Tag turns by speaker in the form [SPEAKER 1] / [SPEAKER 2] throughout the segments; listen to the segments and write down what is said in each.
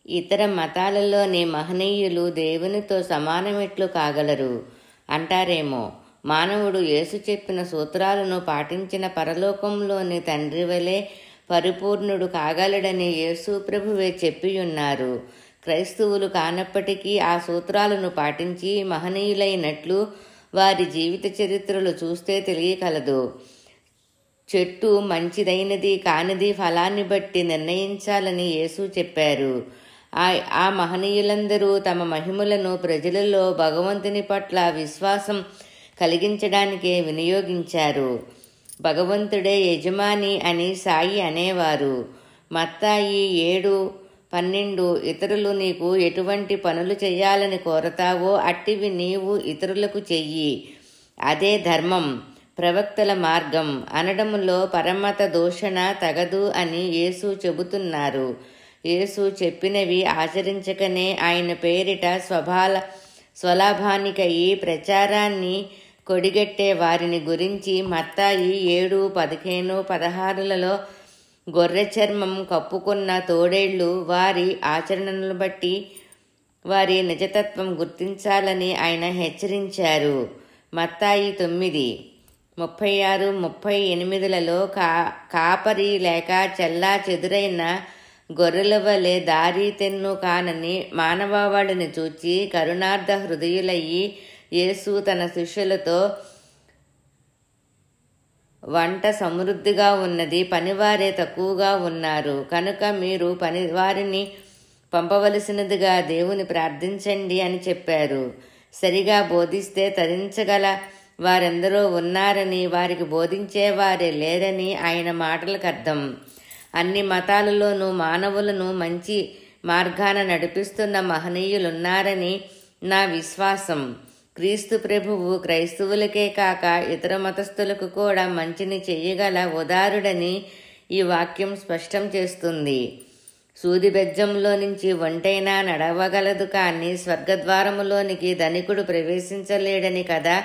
[SPEAKER 1] ఇతర మతాలలోని మహనీయులు దేవునితో సమానమెట్లు కాగలరు అంటారేమో. మానవుడు యేసు చెప్పిన సూత్రాలను పాటించిన పరలోకంలోని తండ్రి వలె పరిపూర్ణుడు కాగలడని యేసు ప్రభువే చెప్పియున్నారు. క్రైస్తవులు కానప్పటికీ ఆ సూత్రాలను పాటించి మహనీయులైనట్లు వారి జీవిత చరిత్రలు చూస్తే తెలియకలదు. చెట్టు మంచిదైనది కానిది ఫలాన్ని బట్టి నిర్ణయించాలని యేసు చెప్పారు. ఆ మహనీయులందరూ తమ మహిమలను ప్రజలలో భగవంతుని పట్ల విశ్వాసం కలిగించడానికే వినియోగించారు. భగవంతుడే యజమాని అని సాయి అనేవారు. మత్తాయి 7:12 ఇతరులు నీకు ఎటువంటి పనులు చేయాలని కోరతావో అట్టివి నీవు ఇతరులకు చెయ్యి, అదే ధర్మం, ప్రవక్తల మార్గం అనడములో పరమత దూషణ తగదు అని యేసు చెబుతున్నారు. యేసు చెప్పినవి ఆచరించకనే ఆయన పేరిట స్వలాభానికై ప్రచారాన్ని కొడిగట్టే వారిని గురించి మత్తాయి 7:15-16లలో గొర్రె చర్మం కప్పుకున్న తోడేళ్లు వారి ఆచరణలను బట్టి వారి నిజతత్వం గుర్తించాలని ఆయన హెచ్చరించారు. మత్తాయి 9:36-38లలో కాపరి లేక చెల్లా చెదురైన గొర్రెల వలె దారి తెన్ను కానని మానవాళిని చూచి కరుణార్థ హృదయులయ్యి యేసు తన శిష్యులతో, వంట సమృద్ధిగా ఉన్నది, పనివారే తక్కువగా ఉన్నారు, కనుక మీరు పనివారిని పంపవలసినదిగా దేవుని ప్రార్థించండి అని చెప్పారు. సరిగా బోధిస్తే తరించగల వారెందరో ఉన్నారని, వారికి బోధించేవారే లేరని ఆయన మాటలకు అర్థం. అన్ని మతాలలోనూ మానవులను మంచి మార్గాన నడిపిస్తున్న మహనీయులున్నారని నా విశ్వాసం. క్రీస్తు ప్రభువు క్రైస్తవులకే కాక ఇతర మతస్థులకు కూడా మంచిని చెయ్యగల ఉదారుడని ఈ వాక్యం స్పష్టం చేస్తుంది. సూది బెజ్జంలో నుంచి ఒంటైనా నడవగలదు కానీ స్వర్గద్వారములోనికి ధనికుడు ప్రవేశించలేడని కదా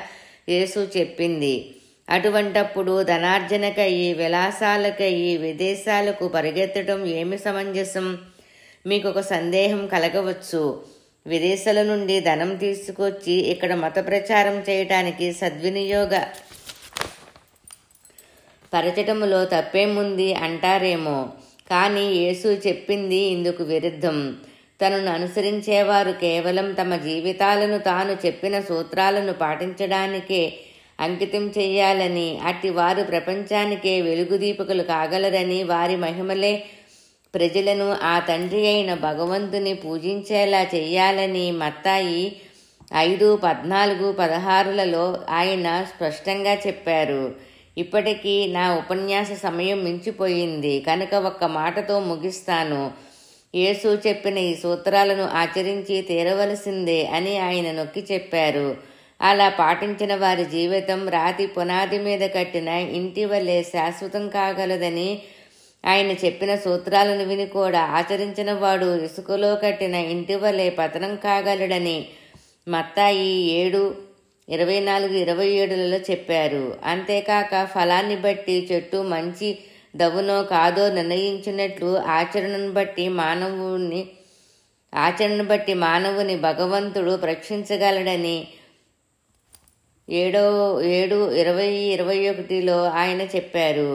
[SPEAKER 1] యేసు చెప్పింది. అటువంటప్పుడు ధనార్జనకయ్యి విలాసాలకయ్యి విదేశాలకు పరిగెత్తడం ఏమి సమంజసం? మీకు ఒక సందేహం కలగవచ్చు. విదేశాల నుండి ధనం తీసుకొచ్చి ఇక్కడ మత ప్రచారం చేయటానికి సద్వినియోగ పరచటములో తప్పేముంది అంటారేమో. కానీ యేసు చెప్పింది ఇందుకు విరుద్ధం. తనను అనుసరించేవారు కేవలం తమ జీవితాలను తాను చెప్పిన సూత్రాలను పాటించడానికే అంకితం చెయ్యాలని, అట్టి వారు ప్రపంచానికే వెలుగుదీపకులు కాగలరని, వారి మహిమలే ప్రజలను ఆ తండ్రి అయిన భగవంతుని పూజించేలా చెయ్యాలని మత్తాయి 5:14-16లలో ఆయన స్పష్టంగా చెప్పారు. ఇప్పటికీ నా ఉపన్యాస సమయం మించిపోయింది కనుక ఒక్క మాటతో ముగిస్తాను. యేసు చెప్పిన ఈ సూత్రాలను ఆచరించి తీరవలసిందే అని ఆయన నొక్కి చెప్పారు. అలా పాటించిన వారి జీవితం రాతి పునాది మీద కట్టిన ఇంటి వలె శాశ్వతం కాగలదని, ఆయన చెప్పిన సూత్రాలను విని కూడా ఆచరించిన వాడు ఇసుకలో కట్టిన ఇంటి వలె పతనం కాగలడని మత్తాయి 7:24-27లలో చెప్పారు. అంతేకాక ఫలాన్ని బట్టి చెట్టు మంచి దవునో కాదో నిర్ణయించినట్లు ఆచరణను బట్టి మానవుని భగవంతుడు పరీక్షించగలడని 7:20-21లో ఆయన చెప్పారు.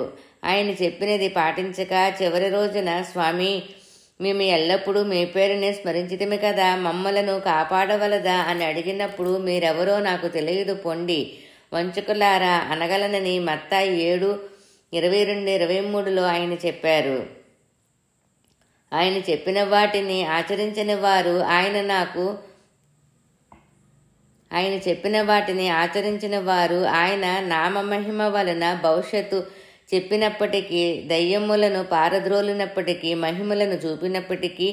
[SPEAKER 1] ఆయన చెప్పినది పాటించక చివరి రోజున, స్వామి, మేము ఎల్లప్పుడూ మీ పేరునే స్మరించితిమి కదా, మమ్మలను కాపాడవలదా అని అడిగినప్పుడు మీరెవరో నాకు తెలియదు పొండి వంచుకులారా అనగలనని మత్తాయి 7:22-23లో ఆయన చెప్పారు. ఆయన చెప్పిన వాటిని ఆచరించని వారు ఆయన నామమహిమ వలన భవిష్యత్తు చెప్పినప్పటికీ, దయ్యములను పారద్రోలినప్పటికీ, మహిమలను చూపినప్పటికీ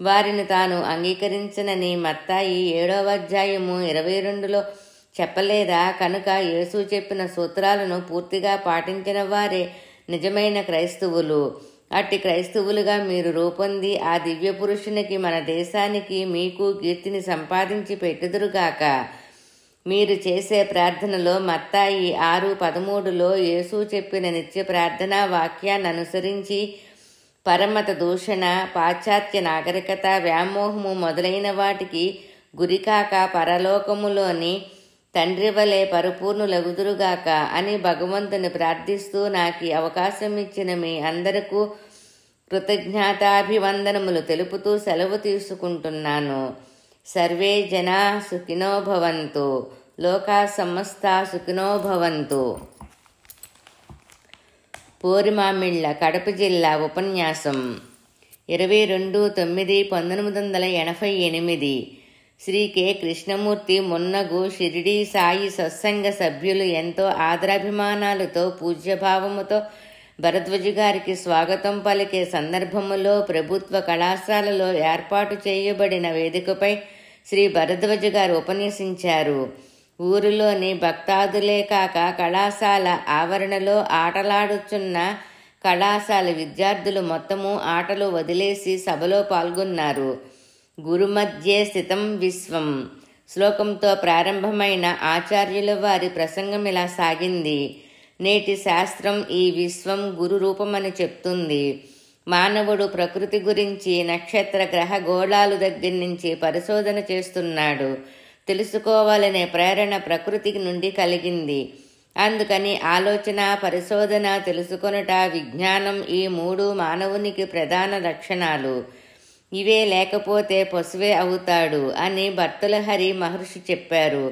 [SPEAKER 1] వారిని తాను అంగీకరించనని మత్తాయి 7:22లో చెప్పలేదా? కనుక యేసు చెప్పిన సూత్రాలను పూర్తిగా పాటించిన వారే నిజమైన క్రైస్తవులు. అట్టి క్రైస్తవులుగా మీరు రూపొంది ఆ దివ్య పురుషునికి, మన దేశానికి, మీకు కీర్తిని సంపాదించి పెట్టుదురుగాక. మీరు చేసే ప్రార్థనలో మత్తాయి 6:13లో యేసు చెప్పిన నిత్య ప్రార్థనా వాక్యాన్ని అనుసరించి పరమత దూషణ, పాశ్చాత్య నాగరికత, వ్యామోహము మొదలైన వాటికి గురికాక పరలోకములోని తండ్రి వలె పరిపూర్ణులగుదురుగాక అని భగవంతుని ప్రార్థిస్తూ నాకు అవకాశం ఇచ్చిన మీ అందరకు కృతజ్ఞతాభివందనములు తెలుపుతూ సెలవు తీసుకుంటున్నాను. సర్వే జనా సుఖినో భవంతు. లోకా సమస్తా సుఖినో భవంతు. పోరిమామిళ్ళ, కడప జిల్లా. ఉపన్యాసం 22/9/1988. శ్రీ కె. కృష్ణమూర్తి మున్నగు షిరిడీ సాయి సత్సంగ సభ్యులు ఎంతో ఆదరాభిమానాలతో పూజ్యభావముతో భరద్వాజ గారికి స్వాగతం పలికే సందర్భములో ప్రభుత్వ కళాశాలలో ఏర్పాటు చేయబడిన వేదికపై శ్రీ భరద్వాజ గారు ఉపన్యసించారు. ఊరిలోని భక్తాదులే కాక కళాశాల ఆవరణలో ఆటలాడుచున్న కళాశాల విద్యార్థులు మొత్తము ఆటలు వదిలేసి సభలో పాల్గొన్నారు. గురుమధ్యే స్థితం విశ్వం శ్లోకంతో ప్రారంభమైన ఆచార్యుల వారి ప్రసంగం ఇలా సాగింది. నేటి శాస్త్రం ఈ విశ్వం గురు రూపమని చెప్తుంది. మానవుడు ప్రకృతి గురించి నక్షత్ర గ్రహ గోళాలు దగ్గర నుంచి పరిశోధన చేస్తున్నాడు. తెలుసుకోవాలనే ప్రేరణ ప్రకృతి నుండి కలిగింది. అందుకని ఆలోచన, పరిశోధన, తెలుసుకొనుట, విజ్ఞానం ఈ మూడు మానవునికి ప్రధాన లక్షణాలు. ఇవే లేకపోతే పశువే అవుతాడు అని భర్తృహరి మహర్షి చెప్పారు.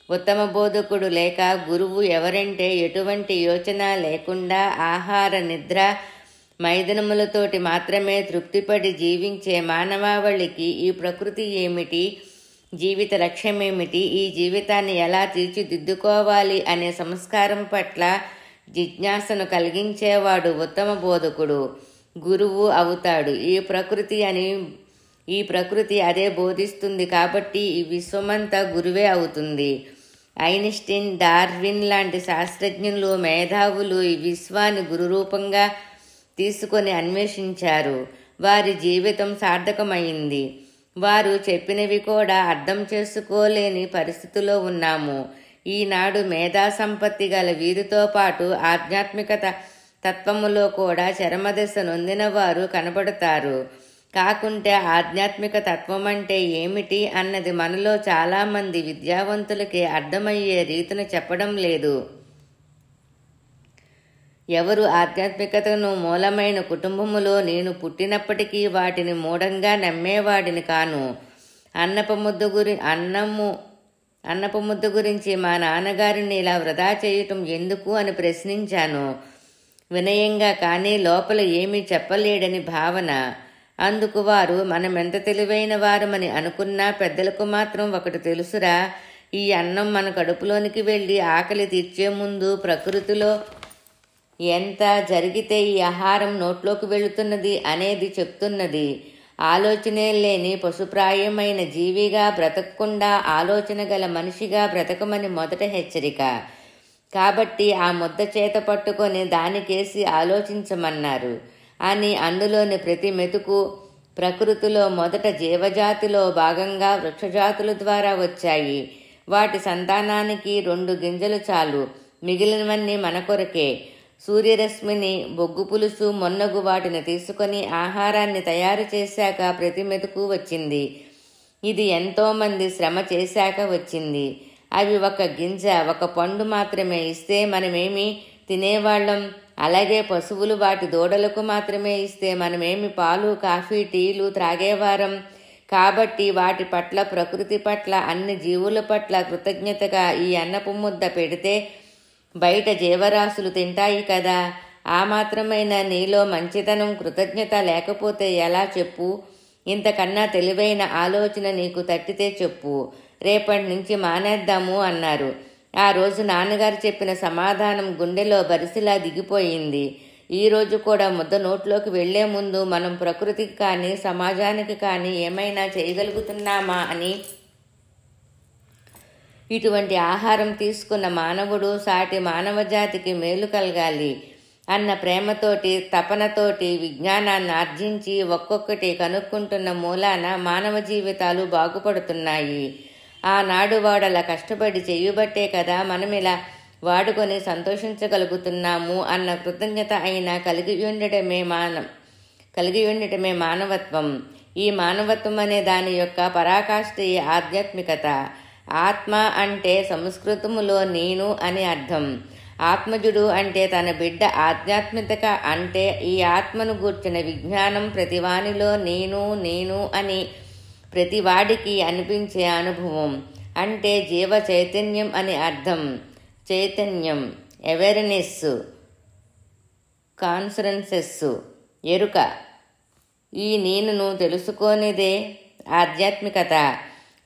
[SPEAKER 1] ఉత్తమ బోధకుడు లేక గురువు ఎవరంటే ఎటువంటి యోచన లేకుండా ఆహార, నిద్ర, మైదనములతోటి మాత్రమే తృప్తిపడి జీవించే మానవాళికి ఈ ప్రకృతి ఏమిటి, జీవిత లక్ష్యమేమిటి, ఈ జీవితాన్ని ఎలా తీర్చిదిద్దుకోవాలి అనే సంస్కారం పట్ల జిజ్ఞాసను కలిగించేవాడు ఉత్తమ బోధకుడు, గురువు అవుతాడు. ఈ ప్రకృతి అదే బోధిస్తుంది కాబట్టి ఈ విశ్వమంతా గురువే అవుతుంది. ఐన్స్టీన్, డార్విన్ లాంటి శాస్త్రజ్ఞులు, మేధావులు ఈ విశ్వాన్ని గురురూపంగా తీసుకొని అన్వేషించారు. వారి జీవితం సార్థకమైంది. వారు చెప్పినవి కూడా అర్థం చేసుకోలేని పరిస్థితిలో ఉన్నాము. ఈనాడు మేధా సంపత్తి గల వీరితో పాటు ఆధ్యాత్మికత తత్వములో కూడా చరమదశ నొందిన వారు కనబడతారు. కాకుంటే ఆధ్యాత్మిక తత్వం అంటే ఏమిటి అన్నది మనలో చాలామంది విద్యావంతులకి అర్థమయ్యే రీతిన చెప్పడం లేదు. ఎవరు ఆధ్యాత్మికతను మూలమైన కుటుంబములో నేను పుట్టినప్పటికీ వాటిని మూఢంగా నమ్మేవాడిని కాను. అన్నపు ముద్ద గురించి మా నాన్నగారిని ఇలా వృధా చేయటం ఎందుకు అని ప్రశ్నించాను. వినయంగా, కానీ లోపల ఏమీ చెప్పలేడని భావన. అందుకు వారు, మనమెంత తెలివైన వారమని అనుకున్నా పెద్దలకు మాత్రం ఒకటి తెలుసురా, ఈ అన్నం మన కడుపులోనికి వెళ్ళి ఆకలి తీర్చే ముందు ప్రకృతిలో ఎంత జరిగితే ఈ ఆహారం నోట్లోకి వెళుతున్నది అనేది చెప్తున్నది. ఆలోచనే లేని పశుప్రాయమైన జీవిగా బ్రతకకుండా ఆలోచన గల మనిషిగా బ్రతకమని మొదట హెచ్చరిక. కాబట్టి ఆ ముద్ద చేత పట్టుకొని దానికేసి ఆలోచించమన్నారు అని అందులోని ప్రతి మెతుకు ప్రకృతిలో మొదట జీవజాతిలో భాగంగా వృక్షజాతుల ద్వారా వచ్చాయి. వాటి సంతానానికి 2 గింజలు చాలు, మిగిలినవన్నీ మన కొరకే. సూర్యరశ్మిని, బొగ్గు పులుసు మొన్నగు వాటిని తీసుకొని ఆహారాన్ని తయారు చేశాక ప్రతి మెతుకు వచ్చింది. ఇది ఎంతోమంది శ్రమ చేశాక వచ్చింది. అవి ఒక గింజ, ఒక పండు మాత్రమే ఇస్తే మనమేమి తినేవాళ్ళం. అలాగే పశువులు వాటి దూడలకు మాత్రమే ఇస్తే మనమేమి పాలు, కాఫీ, టీలు త్రాగేవారం. కాబట్టి వాటి పట్ల, ప్రకృతి పట్ల, అన్ని జీవుల పట్ల కృతజ్ఞతగా ఈ అన్నపు ముద్ద పెడితే బయట జీవరాశులు తింటాయి కదా. ఆ మాత్రమైన నీలో మంచితనం, కృతజ్ఞత లేకపోతే ఎలా చెప్పు. ఇంతకన్నా తెలివైన ఆలోచన నీకు తట్టితే చెప్పు, రేపటి నుంచి మానేద్దాము అన్నారు. ఆ రోజు నాన్నగారు చెప్పిన సమాధానం గుండెలో బరిసిలా దిగిపోయింది. ఈరోజు కూడా ముద్ద నోట్లోకి వెళ్లే ముందు మనం ప్రకృతికి కానీ సమాజానికి కానీ ఏమైనా చేయగలుగుతున్నామా అని, ఇటువంటి ఆహారం తీసుకున్న మానవుడు సాటి మానవ జాతికి మేలు కలగాలి అన్న ప్రేమతోటి, తపనతోటి విజ్ఞానాన్ని ఆర్జించి ఒక్కొక్కటి కనుక్కుంటున్న మూలాన మానవ జీవితాలు బాగుపడుతున్నాయి. ఆనాడు వాడలా కష్టపడి చేయబట్టే కదా మనం ఇలా వాడుకొని సంతోషించగలుగుతున్నాము అన్న కృతజ్ఞత అయినా కలిగి ఉండడమే కలిగి ఉండటమే మానవత్వం. ఈ మానవత్వం అనే దాని యొక్క పరాకాష్ఠయే ఆధ్యాత్మికత. ఆత్మ అంటే సంస్కృతములో నేను అని అర్థం. ఆత్మజుడు అంటే తన బిడ్డ. ఆధ్యాత్మికత అంటే ఈ ఆత్మను గూర్చిన విజ్ఞానం, ప్రతివానిలో నేను నేను అని ప్రతివాడికి అనిపించే అనుభవం. అంటే జీవ చైతన్యం అని అర్థం. చైతన్యం, అవేర్నెస్, కాన్షియస్నెస్, ఎరుక. ఈ నేనును తెలుసుకొనేదే ఆధ్యాత్మికత.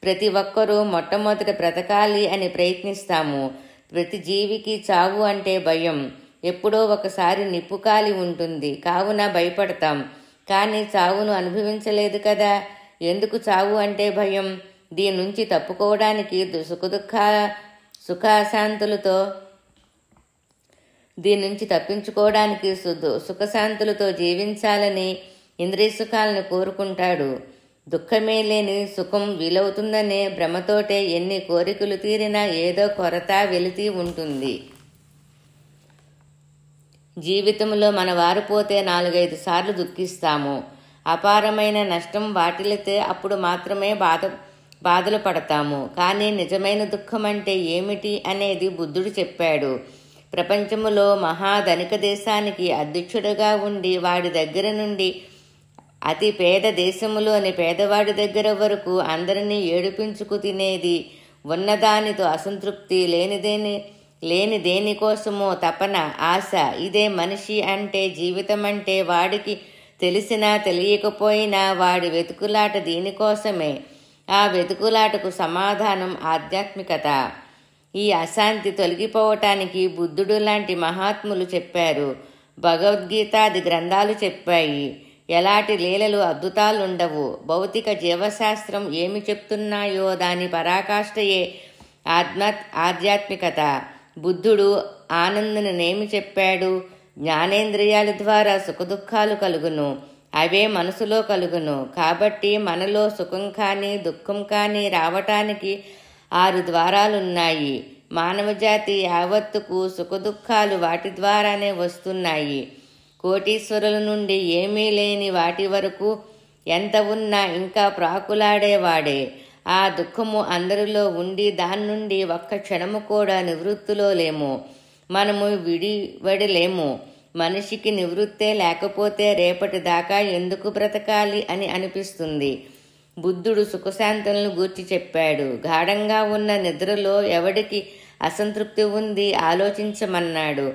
[SPEAKER 1] ప్రతి ఒక్కరూ మొట్టమొదట బ్రతకాలి అని ప్రయత్నిస్తాము. ప్రతి జీవికి చావు అంటే భయం. ఎప్పుడో ఒకసారి నిప్పుకాలి ఉంటుంది, కావున భయపడతాం. కానీ చావును అనుభవించలేదు కదా. ఎందుకు చావు అంటే భయం? దీని నుంచి తప్పుకోవడానికి సుఖశాంతులతో దీని నుంచి తప్పించుకోవడానికి సుఖశాంతులతో జీవించాలని ఇంద్రియ సుఖాలను కోరుకుంటాడు. దుఃఖమే లేని సుఖం వీలవుతుందనే భ్రమతోటే ఎన్ని కోరికలు తీరినా ఏదో కొరత వెలితి ఉంటుంది. జీవితంలో మన వారు పోతే 4-5 సార్లు దుఃఖిస్తాము. అపారమైన నష్టం వాటిల్లితే అప్పుడు మాత్రమే బాధలు పడతాము. కానీ నిజమైన దుఃఖం అంటే ఏమిటి అనేది బుద్ధుడు చెప్పాడు. ప్రపంచములో మహాధనిక దేశానికి అధ్యక్షుడుగా ఉండి వాడి దగ్గర నుండి అతి పేద దేశములోని పేదవాడి దగ్గర వరకు అందరినీ ఏడిపించుకు తినేది, ఉన్నదానితో అసంతృప్తి, లేని దేనికోసమో తపన, ఆశ. ఇదే మనిషి అంటే. జీవితం అంటే వాడికి తెలిసినా తెలియకపోయినా వాడి వెతుకులాట దీనికోసమే. ఆ వెతుకులాటకు సమాధానం ఆధ్యాత్మికత. ఈ అశాంతి తొలగిపోవటానికి బుద్ధుడు లాంటి మహాత్ములు చెప్పారు. భగవద్గీతాది గ్రంథాలు చెప్పాయి. ఎలాంటి లీలలు, అద్భుతాలుండవు. భౌతిక జీవశాస్త్రం ఏమి చెప్తున్నాయో దాని పరాకాష్ఠయే ఆధ్యాత్మికత. బుద్ధుడు ఆనందనేమి చెప్పాడు? జ్ఞానేంద్రియాల ద్వారా సుఖదుఖాలు కలుగును, అవే మనసులో కలుగును. కాబట్టి మనలో సుఖం కానీ దుఃఖం కానీ రావటానికి 6 ద్వారాలున్నాయి. మానవజాతి యావత్తుకు సుఖదుఖాలు వాటి ద్వారానే వస్తున్నాయి. కోటీశ్వరుల నుండి ఏమీ లేని వాటి వరకు ఎంత ఉన్నా ఇంకా ప్రాకులాడేవాడే. ఆ దుఃఖము అందరిలో ఉండి దాని నుండి ఒక్క క్షణము కూడా నివృత్తిలో లేము. మనము విడివడలేము. మనిషికి నివృత్తే లేకపోతే రేపటి దాకా ఎందుకు బ్రతకాలి అని అనిపిస్తుంది. బుద్ధుడు సుఖశాంతులను గూర్చి చెప్పాడు. గాఢంగా ఉన్న నిద్రలో ఎవడికి అసంతృప్తి ఉంది ఆలోచించమన్నాడు.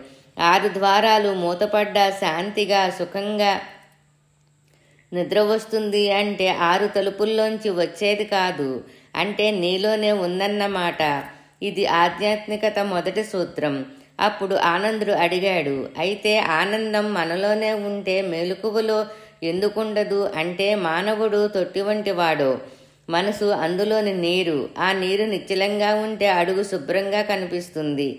[SPEAKER 1] 6 ద్వారాలు మూతపడ్డా శాంతిగా సుఖంగా నిద్ర వస్తుంది అంటే 6 తలుపుల్లోంచి వచ్చేది కాదు, అంటే నీలోనే ఉందన్నమాట. ఇది ఆధ్యాత్మికత మొదటి సూత్రం. అప్పుడు ఆనందుడు అడిగాడు, అయితే ఆనందం మనలోనే ఉంటే మెలకువలో ఎందుకుండదు? అంటే మానవుడు తొట్టి వంటి వాడు. మనసు అందులోని నీరు. ఆ నీరు నిశ్చలంగా ఉంటే అడుగు శుభ్రంగా కనిపిస్తుంది.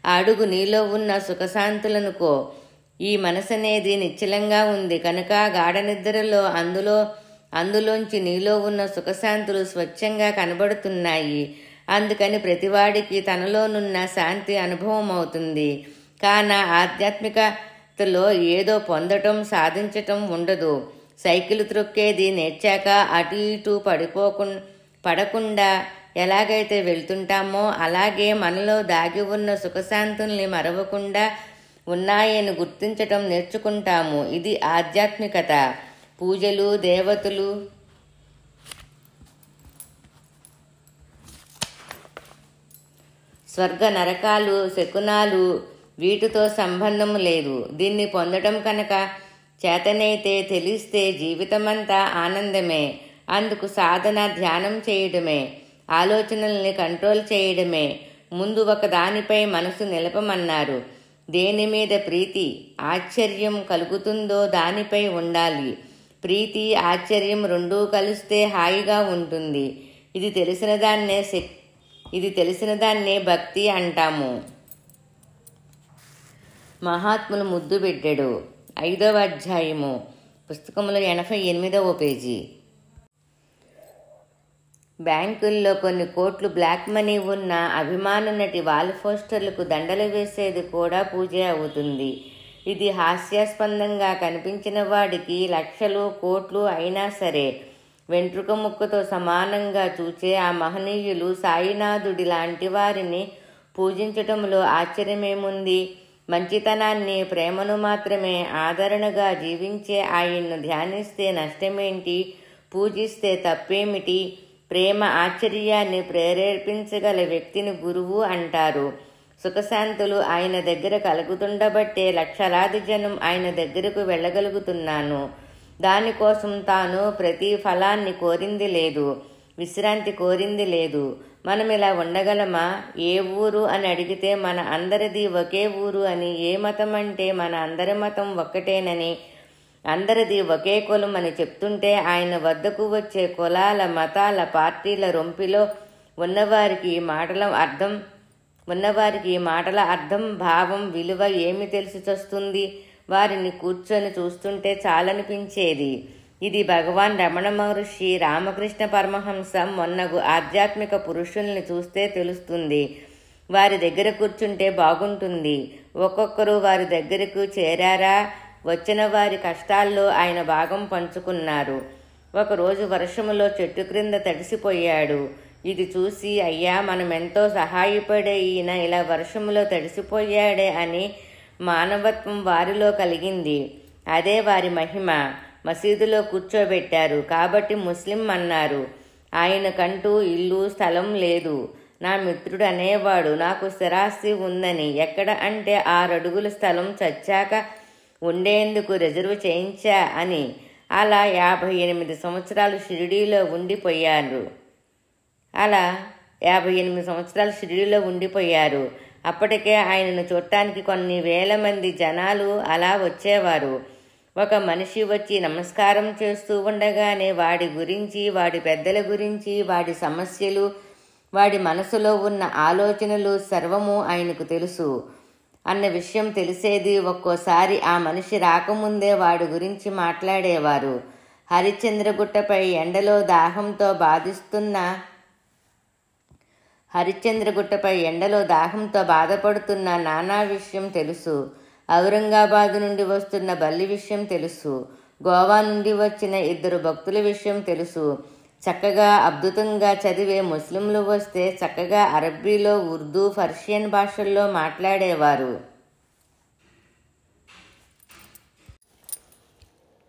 [SPEAKER 1] ఆ అడుగు నీలో ఉన్న సుఖశాంతులనుకో. ఈ మనసు అనేది నిశ్చలంగా ఉంది కనుక గాఢ నిద్రలో అందులోంచి నీలో ఉన్న సుఖశాంతులు స్వచ్ఛంగా కనబడుతున్నాయి. అందుకని ప్రతివాడికి తనలోనున్న శాంతి అనుభవం అవుతుంది. కాన ఆధ్యాత్మికతలో ఏదో పొందటం, సాధించటం ఉండదు. సైకిల్ త్రొక్కేది నేర్చాక అటు ఇటు పడకుండా ఎలాగైతే వెళ్తుంటామో అలాగే మనలో దాగి ఉన్న సుఖశాంతుల్ని మరవకుండా ఉన్నాయని గుర్తించటం నేర్చుకుంటాము. ఇది ఆధ్యాత్మికత. పూజలు, దేవతలు, స్వర్గ నరకాలు, శకునాలు వీటితో సంబంధం లేదు. దీన్ని పొందడం కనుక చేతనైతే తెలిస్తే జీవితమంతా ఆనందమే. అందుకు సాధన ధ్యానం చేయడమే, ఆలోచనల్ని కంట్రోల్ చేయడమే. ముందు ఒక దానిపై మనసు నిలపమన్నారు. దేని మీద ప్రీతి, ఆశ్చర్యం కలుగుతుందో దానిపై ఉండాలి. ప్రీతి, ఆశ్చర్యం రెండూ కలిస్తే హాయిగా ఉంటుంది. ఇది తెలిసిన దాన్నే భక్తి అంటాము. మహాత్ములు ముద్దు బిడ్డడు 5వ అధ్యాయము, పుస్తకంలో 88వ పేజీ. బ్యాంకుల్లో కొన్ని కోట్లు బ్లాక్ మనీ ఉన్న అభిమాన నటి వాల్ పోస్టర్లకు దండలు వేసేది కూడా పూజే అవుతుంది. ఇది హాస్యాస్పదంగా కనిపించిన వాడికి లక్షలు కోట్లు అయినా సరే వెంట్రుక ముక్కతో సమానంగా చూచే ఆ మహనీయులు సాయినాథుడి లాంటి వారిని పూజించటంలో ఆశ్చర్యమేముంది? మంచితనాన్ని, ప్రేమను మాత్రమే ఆదరణగా జీవించే ఆయన్ను ధ్యానిస్తే నష్టమేంటి? పూజిస్తే తప్పేమిటి? ప్రేమ ఆశ్చర్యాన్ని ప్రేరేపించగల వ్యక్తిని గురువు అంటారు. సుఖశాంతులు ఆయన దగ్గర కలుగుతుండబట్టే లక్షలాది జనం ఆయన దగ్గరకు వెళ్ళగలుగుతున్నాను. దానికోసం తాను ప్రతి ఫలాన్ని కోరింది లేదు, విశ్రాంతి కోరింది లేదు. మనం ఇలా ఉండగలమా? ఏ ఊరు అని అడిగితే మన అందరిది ఒకే ఊరు అని, ఏ మతం అంటే మన అందరి మతం ఒక్కటేనని, అందరిది ఒకే కులం అని చెప్తుంటే ఆయన వద్దకు వచ్చే కులాల, మతాల, పార్టీల రొంపిలో ఉన్నవారికి మాటల అర్థం, భావం, విలువ ఏమి తెలిసి చస్తుంది? వారిని కూర్చొని చూస్తుంటే చాలనిపించేది. ఇది భగవాన్ రమణ మహర్షి, రామకృష్ణ పరమహంస మొన్నగు ఆధ్యాత్మిక పురుషుల్ని చూస్తే తెలుస్తుంది. వారి దగ్గర కూర్చుంటే బాగుంటుంది. ఒక్కొక్కరు వారి దగ్గరకు చేరారా, వచ్చిన వారి కష్టాల్లో ఆయన భాగం పంచుకున్నారు. ఒకరోజు వర్షములో చెట్టు క్రింద తడిసిపోయాడు. ఇది చూసి, అయ్యా మనమెంతో సహాయపడే ఈయన ఇలా వర్షములో తడిసిపోయాడే అని మానవత్వం వారిలో కలిగింది. అదే వారి మహిమ. మసీదులో కూర్చోబెట్టారు కాబట్టి ముస్లిం అన్నారు. ఆయనకంటూ ఇల్లు, స్థలం లేదు. నా మిత్రుడు అనేవాడు, నాకు స్థిరాస్తి ఉందని. ఎక్కడ అంటే 6 అడుగుల స్థలం చచ్చాక ఉండేందుకు రిజర్వ్ చేయించా అని. అలా 58 సంవత్సరాలు షిరిడీలో ఉండిపోయారు. అప్పటికే ఆయనను చూడటానికి కొన్ని వేల మంది జనాలు అలా వచ్చేవారు. ఒక మనిషి వచ్చి నమస్కారం చేస్తూ ఉండగానే వాడి గురించి, వాడి పెద్దల గురించి, వాడి సమస్యలు, వాడి మనసులో ఉన్న ఆలోచనలు సర్వము ఆయనకు తెలుసు అన్న విషయం తెలిసేది. ఒక్కోసారి ఆ మనిషి రాకముందే వాడి గురించి మాట్లాడేవారు. హరిశ్చంద్రగుట్టపై ఎండలో దాహంతో బాధపడుతున్న నానా విషయం తెలుసు. ఔరంగాబాదు నుండి వస్తున్న బల్లి విషయం తెలుసు. గోవా నుండి వచ్చిన 2 భక్తుల విషయం తెలుసు. చక్కగా అద్భుతంగా చదివే ముస్లింలు వస్తే చక్కగా అరబ్బీలో, ఉర్దూ, పర్షియన్ భాషల్లో మాట్లాడేవారు.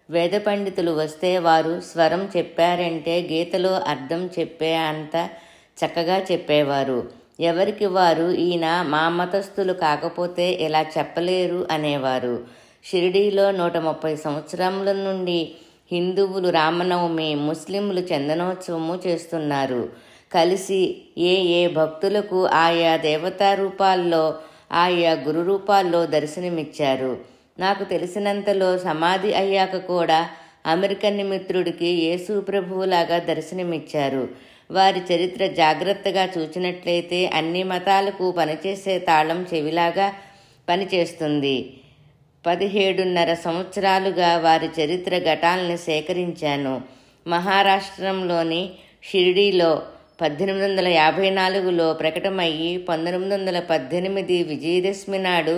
[SPEAKER 1] వేద పండితులు వస్తే వారు స్వరం చెప్పారంటే గీతలో అర్థం చెప్పే అంత చక్కగా చెప్పేవారు. ఎవరికి వారు ఈయన మా మతస్థులు కాకపోతే ఇలా చెప్పలేరు అనేవారు. షిరిడీలో 130 సంవత్సరముల నుండి హిందువులు రామనవమి, ముస్లింలు చందనోత్సవము చేస్తున్నారు. కలిసి ఏ భక్తులకు ఆయా దేవతా రూపాల్లో, ఆయా గురు రూపాల్లో దర్శనమిచ్చారు. నాకు తెలిసినంతలో సమాధి అయ్యాక కూడా అమెరికన్ మిత్రుడికి యేసు ప్రభువులాగా దర్శనమిచ్చారు. వారి చరిత్ర జాగ్రత్తగా చూచినట్లయితే అన్ని మతాలకు పనిచేసే తాళం చెవిలాగా పనిచేస్తుంది. 17.5 సంవత్సరాలుగా వారి చరిత్ర ఘటాలను సేకరించాను. మహారాష్ట్రంలోని షిరిడీలో 1854లో ప్రకటమయ్యి 1918 విజయదశమి నాడు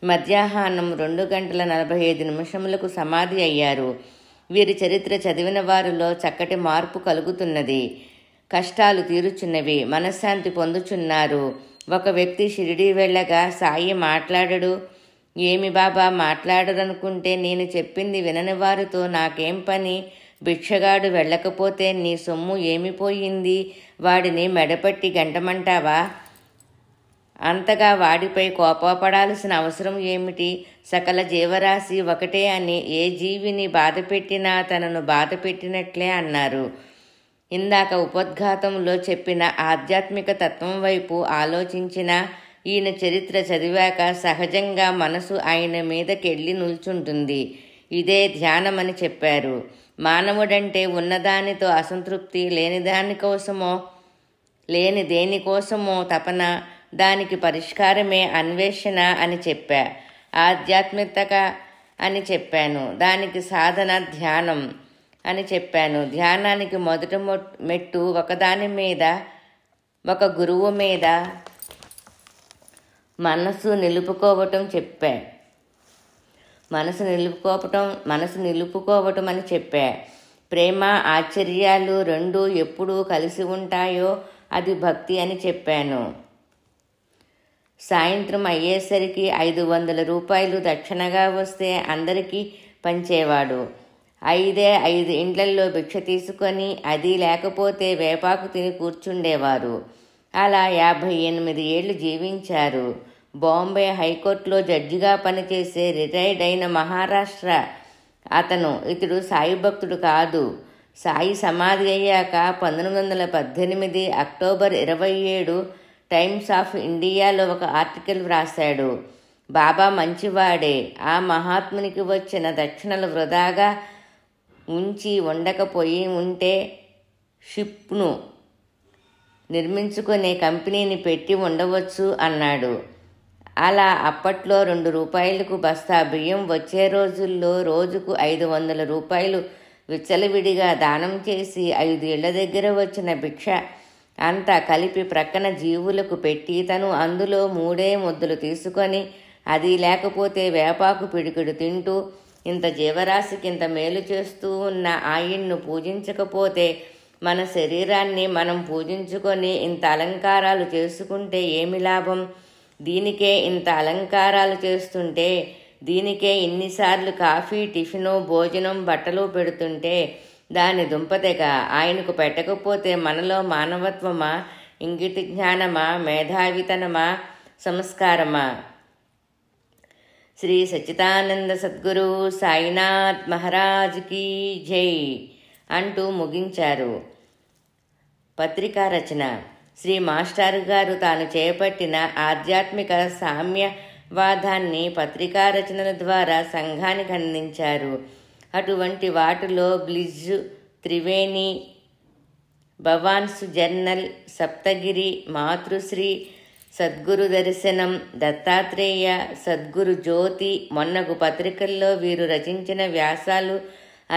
[SPEAKER 1] మధ్యాహ్నం 2:45 సమాధి అయ్యారు. వీరి చరిత్ర చదివిన వారిలో చక్కటి మార్పు కలుగుతున్నది. కష్టాలు తీరుచున్నవి, మనశ్శాంతి పొందుచున్నారు. ఒక వ్యక్తి షిరిడీ వెళ్ళగా, సాయి మాట్లాడడు. ఏమి బాబా మాట్లాడరనుకుంటే, నేను చెప్పింది వినని వారితో నాకేం పని? భిక్షగాడు వెళ్ళకపోతే నీ సొమ్ము ఏమిపోయింది? వాడిని మెడపట్టి గంటమంటావా? అంతగా వాడిపై కోపపడాల్సిన అవసరం ఏమిటి? సకల జీవరాశి ఒకటే అని ఏ జీవిని బాధపెట్టినా తనను బాధపెట్టినట్లే అన్నారు. ఇందాక ఉపోద్ఘాతంలో చెప్పిన ఆధ్యాత్మిక తత్వం వైపు ఆలోచించిన ఈయన చరిత్ర చదివాక సహజంగా మనసు ఆయన మీదకెళ్ళి నిల్చుంటుంది. ఇదే ధ్యానమని చెప్పారు. మానవుడంటే ఉన్నదానితో అసంతృప్తి, లేని దేనికోసమో తపన, దానికి పరిష్కారమే అన్వేషణ అని చెప్పా. ఆధ్యాత్మికత అని చెప్పాను. దానికి సాధన ధ్యానం అని చెప్పాను. ధ్యానానికి మొదట మెట్టు ఒకదాని మీద, ఒక గురువు మీద మనసు నిలుపుకోవటం చెప్పా. మనసు నిలుపుకోవటం అని చెప్పా. ప్రేమ ఆశ్చర్యాలు రెండూ ఎప్పుడు కలిసి ఉంటాయో అది భక్తి అని చెప్పాను. సాయంత్రం అయ్యేసరికి 500 రూపాయలు దక్షిణగా వస్తే అందరికీ పంచేవాడు. 5 ఇండ్లల్లో భిక్ష తీసుకొని అది లేకపోతే వేపాకు తిని కూర్చుండేవారు. అలా 58 ఏళ్ళు జీవించారు. బాంబే హైకోర్టులో జడ్జిగా పనిచేసే రిటైర్డ్ అయిన మహారాష్ట్ర ఇతడు సాయి భక్తుడు కాదు. సాయి సమాధి అయ్యాక 1918 అక్టోబర్ 27 టైమ్స్ ఆఫ్ ఇండియాలో ఒక ఆర్టికల్ వ్రాశాడు. బాబా మంచివాడే, ఆ మహాత్మునికి వచ్చిన దక్షిణలు వృధాగా ఉంచి ఉండకపోయి ఉంటే షిప్ను నిర్మించుకునే కంపెనీని పెట్టి ఉండవచ్చు అన్నాడు. అలా అప్పట్లో 2 రూపాయలకు బస్తా బియ్యం వచ్చే రోజుల్లో రోజుకు 500 రూపాయలు విచ్చలవిడిగా దానం చేసి 5 ఇళ్ల దగ్గర వచ్చిన భిక్ష అంతా కలిపి ప్రక్కన జీవులకు పెట్టి తను అందులో 3 ముద్దలు తీసుకొని అది లేకపోతే వేపాకు పిడికిడు తింటూ ఇంత జీవరాశికింత మేలు చేస్తూ ఉన్న ఆయన్ను పూజించకపోతే మన శరీరాన్ని మనం పూజించుకొని ఇంత అలంకారాలు చేసుకుంటే ఏమి లాభం? దీనికే ఇంత అలంకారాలు చేస్తుంటే, దీనికే ఇన్నిసార్లు కాఫీ, టిఫిను, భోజనం, బట్టలు పెడుతుంటే దాని దుంపతెగ ఆయనకు పెట్టకపోతే మనలో మానవత్వమా, ఇంగిటి జ్ఞానమా, మేధావితనమా, సంస్కారమా? శ్రీ సచ్చిదానంద సద్గురు సాయినాథ్ మహారాజ్కి జై అంటూ ముగించారు. పత్రికా రచన. శ్రీ మాస్టారు గారు తాను చేపట్టిన ఆధ్యాత్మిక సామ్యవాదాన్ని పత్రికా రచనల ద్వారా సంఘానికి అందించారు. అటువంటి వాటిలో బ్లిజ్, త్రివేణి, భవాన్స్ జర్నల్, సప్తగిరి, మాతృశ్రీ, సద్గురు దర్శనం, దత్తాత్రేయ, సద్గురు జ్యోతి మొన్నగు పత్రికల్లో వీరు రచించిన వ్యాసాలు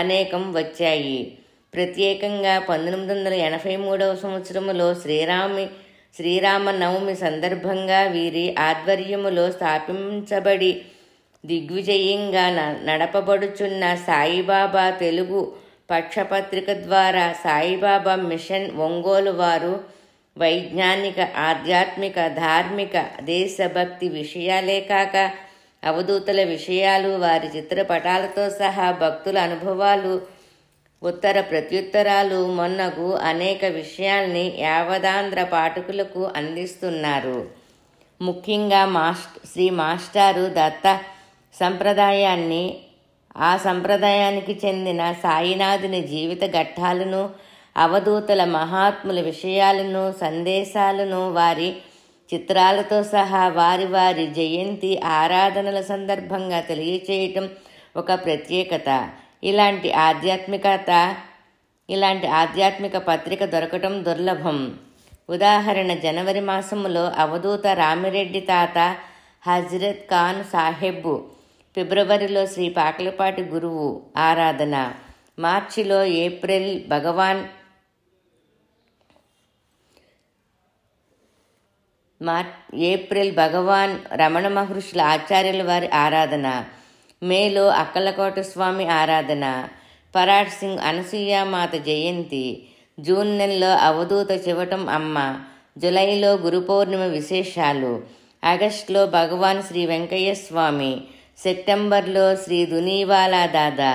[SPEAKER 1] అనేకం వచ్చాయి. ప్రత్యేకంగా 1983 సంవత్సరంలో శ్రీరామనవమి సందర్భంగా వీరి ఆధ్వర్యములో స్థాపించబడి దిగ్విజయంగా నడపబడుచున్న సాయిబాబా తెలుగు పక్షపత్రిక ద్వారా సాయిబాబా మిషన్ ఒంగోలు వారు వైజ్ఞానిక, ఆధ్యాత్మిక, ధార్మిక, దేశభక్తి విషయాలే కాక అవధూతల విషయాలు, వారి చిత్రపటాలతో సహా భక్తుల అనుభవాలు, ఉత్తర ప్రత్యుత్తరాలు మొన్నగు అనేక విషయాల్ని యావదాంధ్ర పాఠకులకు అందిస్తున్నారు. ముఖ్యంగా శ్రీ మాస్టారు దత్త సంప్రదాయాన్ని, ఆ సంప్రదాయానికి చెందిన సాయినాథుని జీవిత ఘట్టాలను, అవధూతల మహాత్ముల విషయాలను, సందేశాలను వారి చిత్రాలతో సహా వారి వారి జయంతి ఆరాధనల సందర్భంగా తెలియచేయటం ఒక ప్రత్యేకత. ఇలాంటి ఆధ్యాత్మిక పత్రిక దొరకటం దుర్లభం. ఉదాహరణ, జనవరి మాసంలో అవధూత రామిరెడ్డి తాత హజ్రత్ ఖాన్ సాహెబ్, ఫిబ్రవరిలో శ్రీ పాకలపాటి గురువు ఆరాధన, మార్చిలో ఏప్రిల్ భగవాన్ రమణ మహర్షుల ఆచార్యుల వారి ఆరాధన, మేలో అక్కలకోట స్వామి ఆరాధన, పరాట్ సింగ్ అనసూయామాత జయంతి, జూన్ నెలలో అవధూత చివటం అమ్మ, జులైలో గురు పౌర్ణిమ విశేషాలు, ఆగస్టులో భగవాన్ శ్రీ వెంకయ్య స్వామి, సెప్టెంబర్లో శ్రీ దునీవాలా దాదా,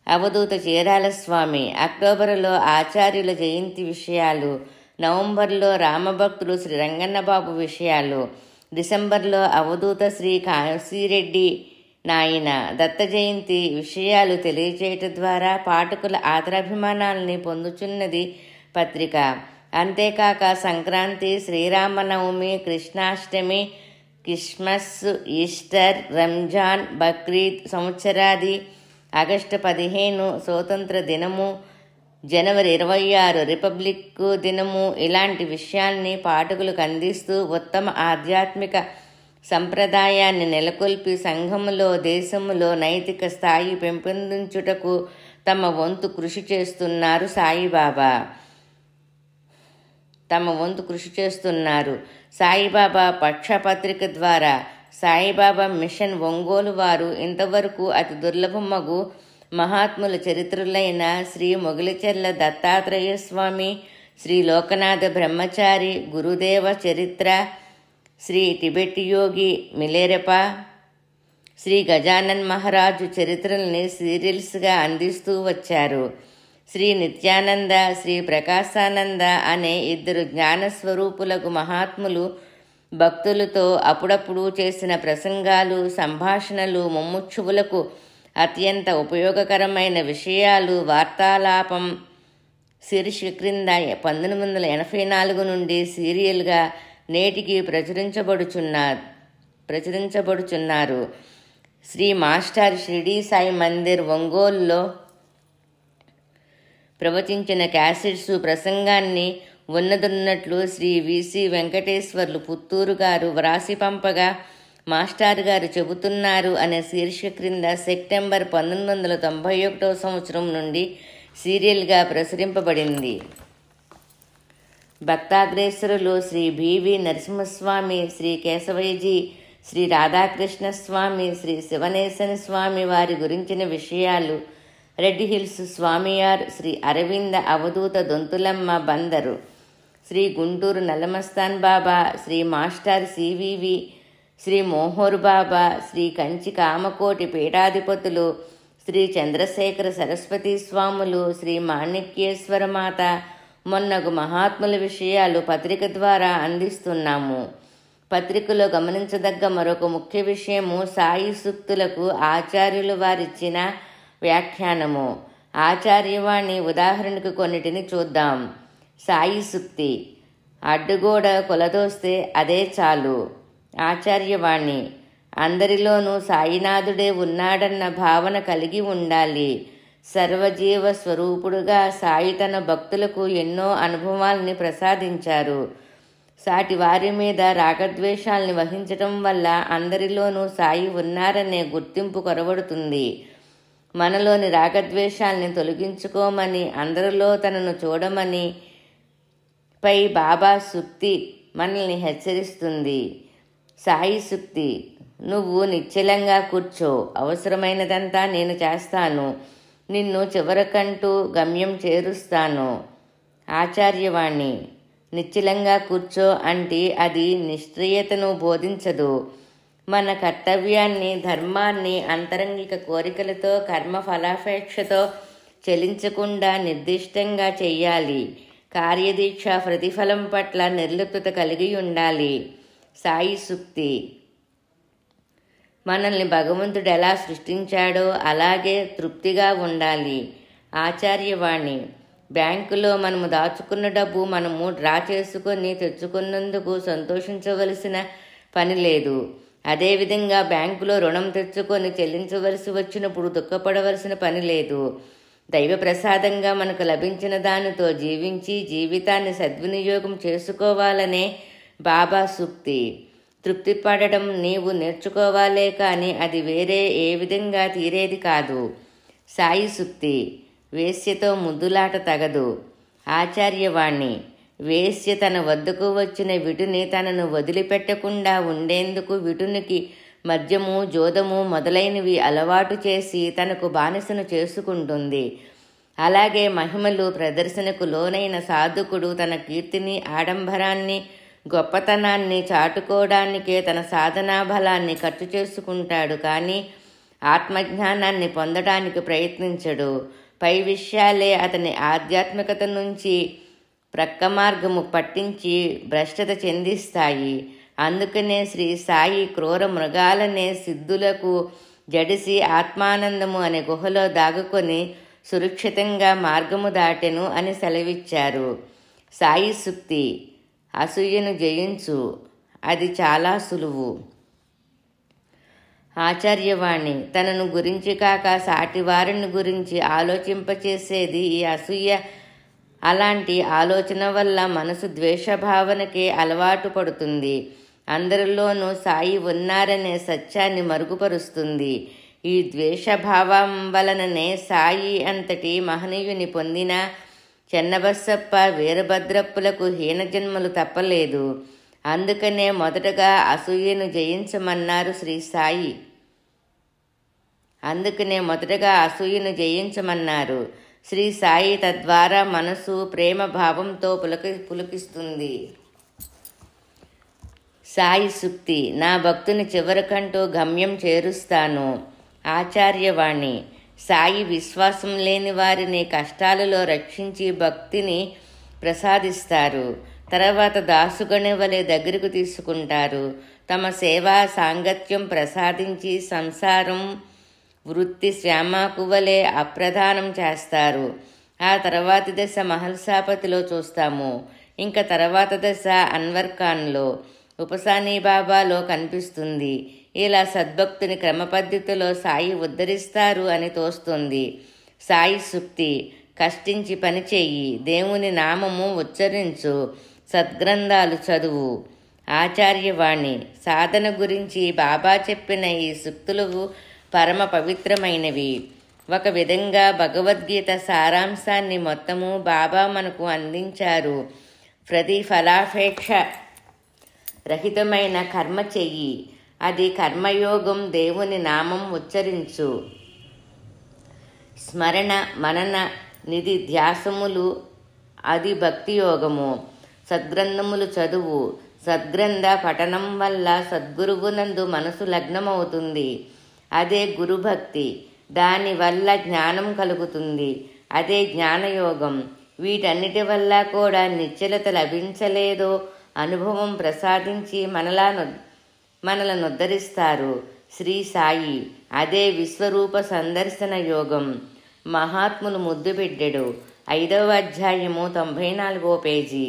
[SPEAKER 1] అవధూత చీరాల స్వామి, అక్టోబర్లో ఆచార్యుల జయంతి విషయాలు, నవంబర్లో రామభక్తులు శ్రీ రంగన్నబాబు విషయాలు, డిసెంబర్లో అవధూత శ్రీ కాశీరెడ్డి నాయన దత్త జయంతి విషయాలు తెలియచేయటం ద్వారా పాఠకుల ఆదరాభిమానాల్ని పొందుచున్నది పత్రిక. అంతేకాక Sankranti, Sri Rama Navami, Krishnashtami, Christmas, Easter, Ramzan, Bakrid, Samvatsaradi, August 15 స్వతంత్ర దినము, జనవరి 26 రిపబ్లిక్ దినము ఇలాంటి విషయాల్ని పాఠకులకు అందిస్తూ ఉత్తమ ఆధ్యాత్మిక సంప్రదాయాన్ని నెలకొల్పి సంఘములో, దేశములో నైతిక స్థాయి పెంపొందించుటకు తమ వంతు కృషి చేస్తున్నారు సాయిబాబా. సాయిబాబా పక్షపత్రిక ద్వారా సాయిబాబా మిషన్ ఒంగోలు వారు ఇంతవరకు అతి దుర్లభమగు మహాత్ముల చరిత్రులైన శ్రీ మొగిలిచెర్ల దత్తాత్రేయ స్వామి, శ్రీ లోకనాథ బ్రహ్మచారి గురుదేవ చరిత్ర, శ్రీ టిబెట్ యోగి మిలేరప, శ్రీ గజానన్ మహారాజు చరిత్రల్ని సీరియల్స్గా అందిస్తూ వచ్చారు. శ్రీ నిత్యానంద, శ్రీ ప్రకాశానంద అనే ఇద్దరు జ్ఞానస్వరూపులకు మహాత్ములు భక్తులతో అప్పుడప్పుడు చేసిన ప్రసంగాలు, సంభాషణలు ముముక్షువులకు అత్యంత ఉపయోగకరమైన విషయాలు వార్తాలాపం శీర్షిక క్రింద 1984 నుండి సీరియల్గా నేటికి ప్రచురించబడుచున్నారు. శ్రీ మాస్టర్ షిరిడీ సాయి మందిర్ ఒంగోలులో ప్రవచించిన క్యాసెట్స్ ప్రసంగాన్ని ఉన్నదున్నట్లు శ్రీ విసి వెంకటేశ్వర్లు పుత్తూరు గారు వ్రాసి పంపగా మాస్టర్ గారు చెబుతున్నారు అనే శీర్షిక క్రింద సెప్టెంబర్ 1991 సంవత్సరం నుండి సీరియల్గా ప్రచురింపబడింది. భక్తాగ్రేసరులు శ్రీ బివి నరసింహస్వామి, శ్రీ కేశవయ్యజీ, శ్రీ రాధాకృష్ణ స్వామి, శ్రీ శివనేశన స్వామి వారి గురించిన విషయాలు, రెడ్ హిల్స్ స్వామియార్, శ్రీ అరవింద అవధూత దొంతులమ్మ బందరు, శ్రీ గుంటూరు నల్లమస్తాన్ బాబా, శ్రీ మాస్టర్ సివివి, శ్రీ మోహోర్ బాబా, శ్రీ కంచి కామకోటి పీఠాధిపతులు, శ్రీ చంద్రశేఖర సరస్వతి స్వాములు, శ్రీ మాణిక్యేశ్వర మాత మొన్నగు మహాత్ముల విషయాలు పత్రిక ద్వారా అందిస్తున్నాము. పత్రికలో గమనించదగ్గ మరొక ముఖ్య విషయము సాయి సూక్తులకు ఆచార్యులు వారిచ్చిన వ్యాఖ్యానము. ఆచార్యవాణి ఉదాహరణకు కొన్నిటిని చూద్దాం. సాయి సూక్తి: అడ్డుగోడ కొలదోస్తే అదే చాలు. ఆచార్యవాణి: అందరిలోనూ సాయినాథుడే ఉన్నాడన్న భావన కలిగి ఉండాలి. సర్వజీవ స్వరూపుడుగా సాయి తన భక్తులకు ఎన్నో అనుభవాల్ని ప్రసాదించారు. సాటి వారి మీద రాగద్వేషాల్ని వహించటం వల్ల అందరిలోనూ సాయి ఉన్నారనే గుర్తింపు కొరవడుతుంది. మనలోని రాగద్వేషాల్ని తొలగించుకోమని, అందరిలో తనను చూడమని పై బాబా సూక్తి మనల్ని హెచ్చరిస్తుంది. సాయి సూక్తి: నువ్వు నిశ్చలంగా కూర్చో, అవసరమైనదంతా నేను చేస్తాను, నిన్ను చివరకంటూ గమ్యం చేరుస్తాను. ఆచార్యవాణి: నిశ్చలంగా కూర్చో అంటే అది నిష్క్రియతను బోధించదు. మన కర్తవ్యాన్ని, ధర్మాన్ని అంతరంగిక కోరికలతో, కర్మ ఫలాపేక్షతో చెలించకుండా నిర్దిష్టంగా చెయ్యాలి. కార్యదీక్ష, ప్రతిఫలం పట్ల నిర్లిప్తత కలిగి ఉండాలి. సాయి సూక్తి: మనల్ని భగవంతుడు ఎలా సృష్టించాడో అలాగే తృప్తిగా ఉండాలి. ఆచార్యవాణి: బ్యాంకులో మనము దాచుకున్న డబ్బు మనము డ్రా చేసుకొని తెచ్చుకున్నందుకు సంతోషించవలసిన పని లేదు. అదేవిధంగా బ్యాంకులో రుణం తెచ్చుకొని చెల్లించవలసి వచ్చినప్పుడు దుఃఖపడవలసిన పని లేదు. దైవ ప్రసాదంగా మనకు లభించిన దానితో జీవించి జీవితాన్ని సద్వినియోగం చేసుకోవాలనే బాబా సూక్తి. తృప్తి పడడం నీవు నేర్చుకోవాలే కానీ అది వేరే ఏ విధంగా తీరేది కాదు. సాయి సూక్తి: వేశ్యతో ముద్దులాట తగదు. ఆచార్యవాణి: వేశ్య తన వద్దకు వచ్చిన విటుని తనను వదిలిపెట్టకుండా ఉండేందుకు విటునికి మద్యము, జోదము మొదలైనవి అలవాటు చేసి తనకు బానిసను చేసుకుంటుంది. అలాగే మహిమలు ప్రదర్శనకు లోనైన సాధకుడు తన కీర్తిని, ఆడంబరాన్ని, గొప్పతనాన్ని చాటుకోవడానికే తన సాధనా బలాన్ని ఖర్చు చేసుకుంటాడు కానీ ఆత్మజ్ఞానాన్ని పొందడానికి ప్రయత్నించడు. పై విషయాలే అతని ఆధ్యాత్మికత నుంచి ప్రక్క మార్గము పట్టించి భ్రష్టత చెందిస్తాయి. అందుకనే శ్రీ సాయి క్రూర మృగాలనే సిద్ధులకు జడిసి ఆత్మానందము అనే గుహలో దాగుకొని సురక్షితంగా మార్గము దాటెను అని సెలవిచ్చారు. సాయి సూక్తి: అసూయను జయించు, అది చాలా సులువు. ఆచార్యవాణి: తనను గురించి కాక సాటివారిని గురించి ఆలోచింపచేసేది ఈ అసూయ. అలాంటి ఆలోచన వల్ల మనసు ద్వేషభావనకే అలవాటు పడుతుంది. అందరిలోనూ సాయి ఉన్నారనే సత్యాన్ని మరుగుపరుస్తుంది. ఈ ద్వేషభావం వలననే సాయి అంతటి మహనీయుని పొందిన చెన్నబసప్ప, వీరభద్రప్పులకు హీనజన్మలు తప్పలేదు. అందుకనే మొదటగా అసూయను జయించమన్నారు శ్రీ సాయి. శ్రీ సాయి. తద్వారా మనసు ప్రేమ భావంతో పులకిస్తుంది. సాయి సూక్తి. నా భక్తుని చివరికంటూ గమ్యం చేరుస్తాను. ఆచార్యవాణి. సాయి విశ్వాసం లేని వారిని కష్టాలలో రక్షించి భక్తిని ప్రసాదిస్తారు. తర్వాత దాసుగణి వలె దగ్గరకు తీసుకుంటారు. తమ సేవా సాంగత్యం ప్రసాదించి సంసారం వృత్తి శ్యామకు వలె అప్రధానం చేస్తారు. ఆ తర్వాతి దశ మహల్సాపతిలో చూస్తాము. ఇంకా తర్వాత దశ అన్వర్ ఖాన్లో, ఉపసానీ బాబాలో కనిపిస్తుంది. ఇలా సద్భక్తుని క్రమపద్ధతిలో సాయి ఉద్ధరిస్తారు అని తోస్తుంది. సాయి సూక్తి. కష్టించి పనిచేయి, దేవుని నామము ఉచ్చరించు, సద్గ్రంథాలు చదువు. ఆచార్యవాణి. సాధన గురించి బాబా చెప్పిన ఈ సూక్తులు పరమ పవిత్రమైనవి. ఒక విధంగా భగవద్గీత సారాంశాన్ని మొత్తము బాబా మనకు అందించారు. ప్రతిఫలాపేక్ష రహితమైన కర్మ చెయ్యి, అది కర్మయోగం. దేవుని నామం ఉచ్చరించు, స్మరణ మనన నిధి ధ్యాసములు, అది భక్తి యోగము. సద్గ్రంథములు చదువు, సద్గ్రంథ పఠనం వల్ల సద్గురువునందు మనసు లగ్నమవుతుంది. అదే గురుభక్తి. దానివల్ల జ్ఞానం కలుగుతుంది. అదే జ్ఞానయోగం. వీటన్నిటి వల్ల కూడా నిశ్చలత లభించలేదో అనుభవం ప్రసాదించి మనలను ఉద్ధరిస్తారు శ్రీ సాయి. అదే విశ్వరూప సందర్శన యోగం. మహాత్ములు ముద్దుబిడ్డెడు. 5వ అధ్యాయము 94వ పేజీ.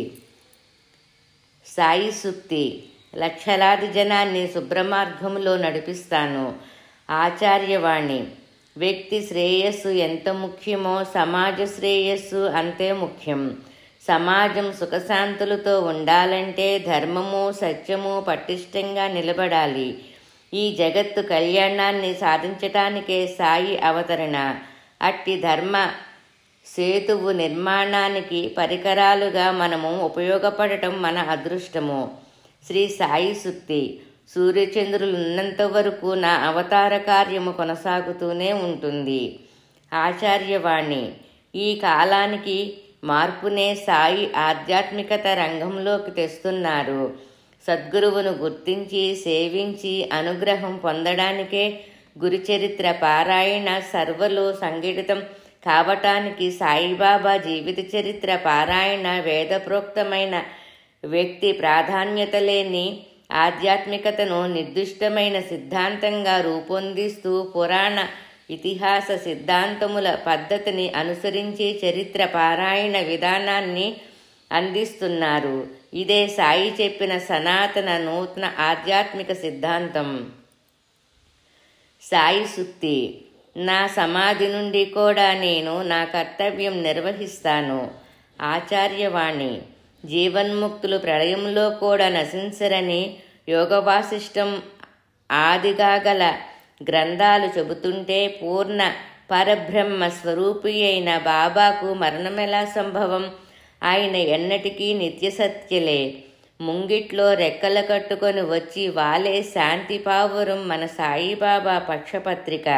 [SPEAKER 1] సాయి సూక్తి. లక్షలాది జనాన్ని శుభ్రమార్గంలో నడిపిస్తాను. ఆచార్యవాణి. వ్యక్తి శ్రేయస్సు ఎంత ముఖ్యమో సమాజ శ్రేయస్సు అంతే ముఖ్యం. సమాజం సుఖశాంతులతో ఉండాలంటే ధర్మము సత్యము పటిష్టంగా నిలబడాలి. ఈ జగత్తు కళ్యాణాన్ని సాధించటానికే సాయి అవతరణ. అట్టి ధర్మ సేతువు నిర్మాణానికి పరికరాలుగా మనము ఉపయోగపడటం మన అదృష్టము. శ్రీ సాయి సూక్తి. సూర్యచంద్రులు ఉన్నంత వరకు నా అవతార కార్యము కొనసాగుతూనే ఉంటుంది. ఆచార్యవాణి. ఈ కాలానికి మార్పునే సాయి ఆధ్యాత్మికత రంగంలోకి తెస్తున్నారు. సద్గురువును గుర్తించి సేవించి అనుగ్రహం పొందడానికే గురుచరిత్ర పారాయణ సర్వలో సంఘటితం కావటానికి సాయిబాబా జీవిత చరిత్ర పారాయణ వేదప్రోక్తమైన వ్యక్తి ప్రాధాన్యత లేని ఆధ్యాత్మికతను నిర్దిష్టమైన సిద్ధాంతంగా రూపొందిస్తూ పురాణ ఇతిహాస సిద్ధాంతముల పద్ధతిని అనుసరించి చరిత్ర పారాయణ విధానాన్ని అందిస్తున్నారు. ఇదే సాయి చెప్పిన సనాతన నూతన ఆధ్యాత్మిక సిద్ధాంతం. సాయి సూక్తి. నా సమాధి నుండి కూడా నేను నా కర్తవ్యం నిర్వహిస్తాను. ఆచార్యవాణి. జీవన్ముక్తులు ప్రళయంలో కూడా నశించరని యోగవాసిష్టం ఆదిగా గల గ్రంథాలు చెబుతుంటే పూర్ణ పరబ్రహ్మ స్వరూపి అయిన బాబాకు మరణమెలా సంభవం? ఆయన ఎన్నటికీ నిత్యసత్యలే. ముంగిట్లో రెక్కల కట్టుకొని వచ్చి వాలే శాంతి పావురం మన సాయిబాబా పక్షపత్రిక.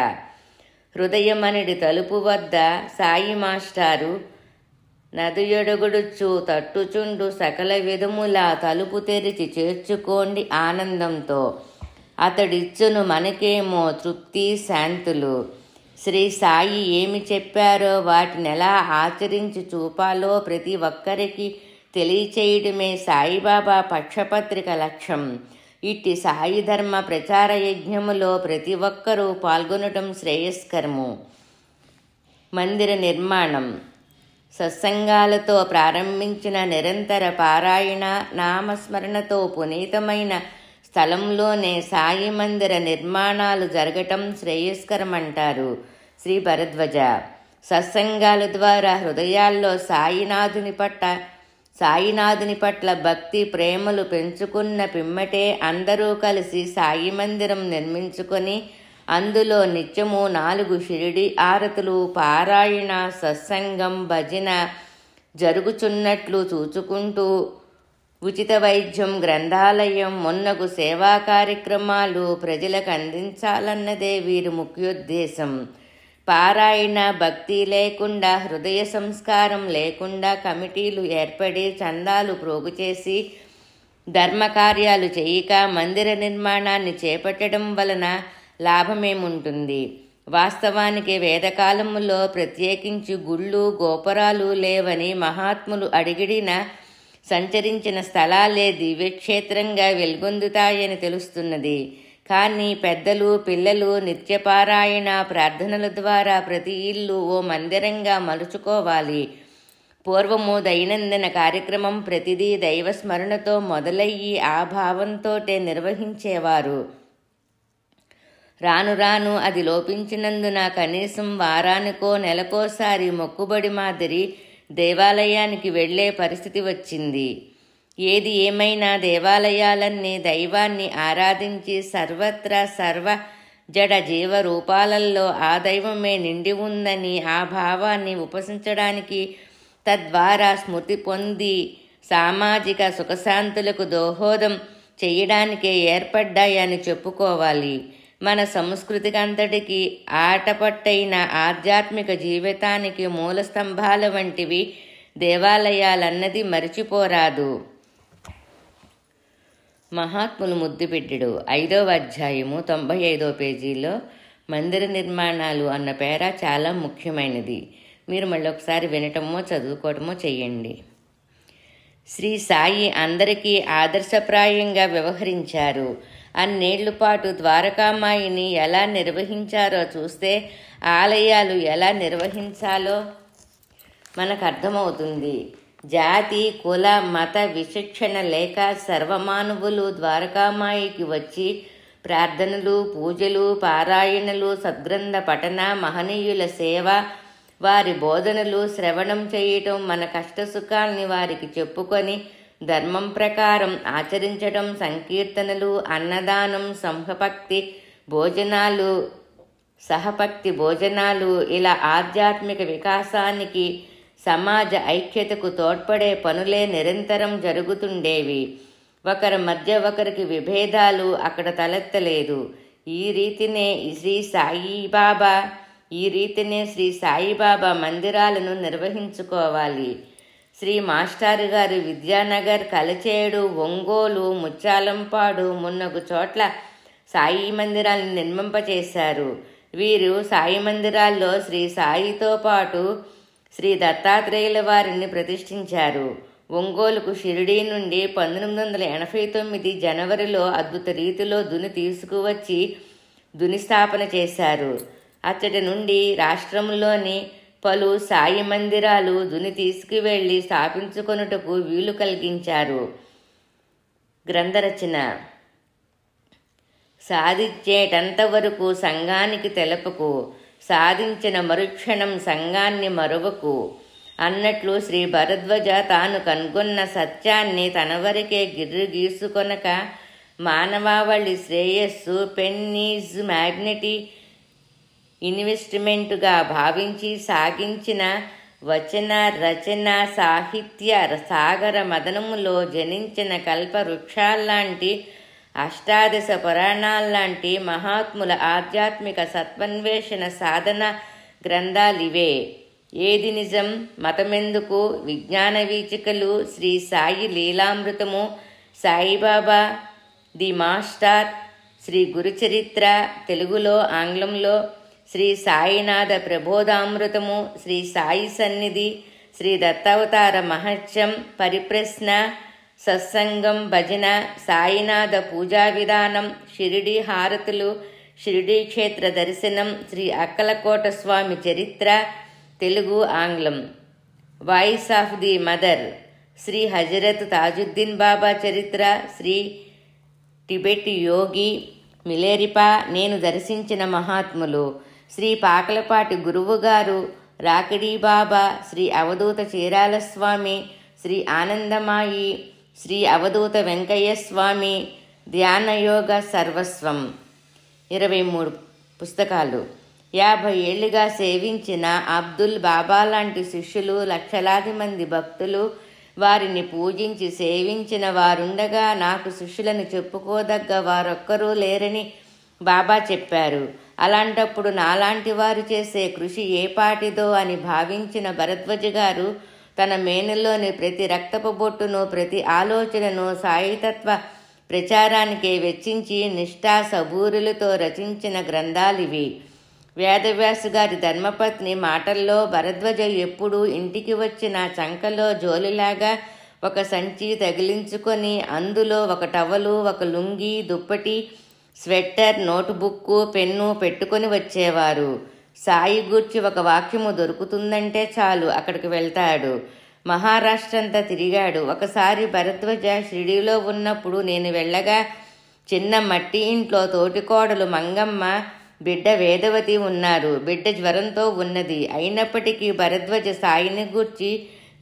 [SPEAKER 1] హృదయమనిడి తలుపు వద్ద సాయి మాస్టారు నదుయొడగుడుచు తట్టుచుండు సకల విధముల తలుపు తెరిచి చేర్చుకోండి ఆనందంతో. అతడిచ్చును మనకేమో తృప్తి శాంతులు. శ్రీ సాయి ఏమి చెప్పారో వాటిని ఎలా ఆచరించి చూపాలో ప్రతి ఒక్కరికి తెలియచేయడమే సాయిబాబా పక్షపత్రిక లక్ష్యం. ఇట్టి సాయి ధర్మ ప్రచార యజ్ఞములో ప్రతి ఒక్కరూ పాల్గొనటం శ్రేయస్కరము. మందిర నిర్మాణం. సత్సంగాలతో ప్రారంభించిన నిరంతర పారాయణ నామస్మరణతో పునీతమైన స్థలంలోనే సాయి మందిర నిర్మాణాలు జరగటం శ్రేయస్కరమంటారు శ్రీ భరద్వాజ. సత్సంగాల ద్వారా హృదయాల్లో సాయినాథుని పట్ల భక్తి ప్రేమలు పెంచుకున్న పిమ్మటే అందరూ కలిసి సాయి మందిరం నిర్మించుకొని అందులో నిత్యము 4 షిరిడి ఆరతులు పారాయణ సత్సంగం భజన జరుగుచున్నట్లు చూచుకుంటూ ఉచిత వైద్యం, గ్రంథాలయం మొన్నగు సేవా కార్యక్రమాలు ప్రజలకు అందించాలన్నదే వీరి ముఖ్యోద్దేశం. పారాయణ భక్తి లేకుండా, హృదయ సంస్కారం లేకుండా కమిటీలు ఏర్పడి చందాలు ప్రోగు చేసి ధర్మకార్యాలు చేయక మందిర నిర్మాణాన్ని చేపట్టడం వలన లాభమేముంటుంది? వాస్తవానికి వేదకాలములో ప్రత్యేకించి గుళ్ళు గోపురాలు లేవని మహాత్ములు అడిగిడిన సంచరించిన స్థలాలే దివ్యక్షేత్రంగా వెలుగొందుతాయని తెలుస్తున్నది. కానీ పెద్దలు పిల్లలు నిత్యపారాయణ ప్రార్థనల ద్వారా ప్రతి ఇల్లు ఓ మందిరంగా మలుచుకోవాలి. పూర్వము దైనందిన కార్యక్రమం ప్రతిదీ దైవస్మరణతో మొదలయ్యి ఆ భావంతోటే నిర్వహించేవారు. రాను రాను అది లోపించినందున కనీసం వారానికో నెలకోసారి మొక్కుబడి మాదిరి దేవాలయానికి వెళ్లే పరిస్థితి వచ్చింది. ఏది ఏమైనా దేవాలయాలన్నీ దైవాన్ని ఆరాధించి సర్వత్రా సర్వ జడ జీవ రూపాలలో ఆ దైవమే నిండి ఉందని ఆ భావాన్ని ఉపసించడానికి, తద్వారా స్మృతి పొంది సామాజిక సుఖశాంతులకు దోహదం చేయడానికే ఏర్పడ్డాయని చెప్పుకోవాలి. మన సంస్కృతికంతటికి ఆటపట్టైన ఆధ్యాత్మిక జీవితానికి మూల స్తంభాల వంటివి దేవాలయాలన్నది మరిచిపోరాదు. మహాత్ములు ముద్దుబిడ్డడు 5వ అధ్యాయము 95వ పేజీలో మందిర నిర్మాణాలు అన్న పేర చాలా ముఖ్యమైనది. మీరు మళ్ళీ ఒకసారి వినటమో చదువుకోవటమో చెయ్యండి. శ్రీ సాయి అందరికీ ఆదర్శప్రాయంగా వ్యవహరించారు. అన్నేళ్ల పాటు ద్వారకామాయిని ఎలా నిర్వహించారో చూస్తే ఆలయాలు ఎలా నిర్వహించాలో మనకు అర్థమవుతుంది. జాతి కుల మత విచక్షణ లేక సర్వమానవులు ద్వారకామాయికి వచ్చి ప్రార్థనలు పూజలు పారాయణలు సద్గ్రంథ పఠన మహనీయుల సేవ వారి బోధనలు శ్రవణం చేయటం మన కష్టసుఖాల్ని వారికి చెప్పుకొని ధర్మం ప్రకారం ఆచరించడం సంకీర్తనలు అన్నదానం సహపక్తి భోజనాలు ఇలా ఆధ్యాత్మిక వికాసానికి సమాజ ఐక్యతకు తోడ్పడే పనులే నిరంతరం జరుగుతుండేవి. ఒకరి మధ్య ఒకరికి విభేదాలు అక్కడ తలెత్తలేదు. ఈ రీతినే శ్రీ సాయిబాబా మందిరాలను నిర్వహించుకోవాలి. శ్రీ మాస్టారు గారు విద్యానగర్, కలచేడు, ఒంగోలు, ముచ్చాలంపాడు మున్నగు చోట్ల సాయి మందిరాలను నిర్మింపచేశారు. వీరు సాయి మందిరాల్లో శ్రీ సాయితో పాటు శ్రీ దత్తాత్రేయుల వారిని ప్రతిష్ఠించారు. ఒంగోలుకు షిరిడీ నుండి 1989 జనవరిలో అద్భుత రీతిలో దుని తీసుకువచ్చి దుని స్థాపన చేశారు. అచ్చటి నుండి రాష్ట్రంలోని పలు సాయి మందిరాలు దుని తీసుకువెళ్లి స్థాపించుకొనుటకు వీలు కలిగించారు. గ్రంథరచన సాధించేటంతవరకు సంఘానికి తెలపకు, సాధించిన మరుక్షణం సంఘాన్ని మరువకు అన్నట్లు శ్రీ భరద్వాజ తాను కనుగొన్న సత్యాన్ని తనవరకే గిర్రు గీసుకొనక మానవాళి శ్రేయస్సు పెన్నీజ్ మ్యాగ్నెటీ ఇన్వెస్ట్మెంటుగా భావించి సాగించిన వచన రచన సాహిత్య సాగర మదనములో జనించిన కల్పవృక్షాల్లాంటి అష్టాదశ పురాణాల్లాంటి మహాత్ముల ఆధ్యాత్మిక సత్వన్వేషణ సాధన గ్రంథాలివే. ఏది నిజం మతమెందుకు, విజ్ఞాన వీచికలు, శ్రీ సాయి లీలామృతము, సాయిబాబా ది మాస్టర్, శ్రీ గురుచరిత్ర తెలుగులో ఆంగ్లంలో, శ్రీ సాయినాథ ప్రబోధామృతము, శ్రీ సాయి సన్నిధి, శ్రీ దత్తావతార మహత్యం, పరిప్రశ్న, సత్సంగం, భజన, సాయినాథ పూజా విధానం, షిరిడి హారతులు, షిరిడి క్షేత్ర దర్శనం, శ్రీ అక్కలకోట స్వామి చరిత్ర తెలుగు ఆంగ్లం, voice of the mother, Sri Hazrat Tajuddin Baba చరిత్ర, శ్రీ టిబెట్ యోగి మిలేరిపా నేను దర్శించిన మహాత్ములు, శ్రీ పాకలపాటి గురువుగారు, రాకిడీ బాబా, శ్రీ అవధూత చీరాల స్వామి, శ్రీ ఆనందమాయి, శ్రీ అవధూత వెంకయ్య స్వామి, ధ్యానయోగ సర్వస్వం. 23 పుస్తకాలు. 50 ఏళ్లుగా సేవించిన అబ్దుల్ బాబా లాంటి శిష్యులు, లక్షలాది మంది భక్తులు, వారిని పూజించి సేవించిన వారుండగా నాకు శిష్యులను చెప్పుకోదగ్గ వారొక్కరూ లేరని బాబా చెప్పారు. అలాంటప్పుడు నాలాంటి వారు చేసే కృషి ఏపాటిదో అని భావించిన భరద్వాజ గారు తన మేనులోని ప్రతి రక్తపు బొట్టును, ప్రతి ఆలోచనను సాయితత్వ ప్రచారానికే వెచ్చించి నిష్ఠా సబూరులతో రచించిన గ్రంథాలివి. వేదవ్యాసు గారి ధర్మపత్ని మాటల్లో భరద్వాజ ఎప్పుడూ ఇంటికి వచ్చిన చంకలో జోలిలాగా ఒక సంచి తగిలించుకొని అందులో ఒక టవలు, ఒక లుంగి, దుప్పటి, స్వెట్టర్, నోటుబుక్కు, పెన్ను పెట్టుకొని వచ్చేవారు. సాయి గూర్చి ఒక వాక్యము దొరుకుతుందంటే చాలు అక్కడికి వెళ్తాడు. మహారాష్ట్ర అంతా తిరిగాడు. ఒకసారి భరద్వాజ షిరిడీలో ఉన్నప్పుడు నేను వెళ్ళగా చిన్న మట్టి ఇంట్లో తోటికోడలు మంగమ్మ, బిడ్డ వేదవతి ఉన్నారు. బిడ్డ జ్వరంతో ఉన్నది. అయినప్పటికీ భరద్వాజ సాయిని గూర్చి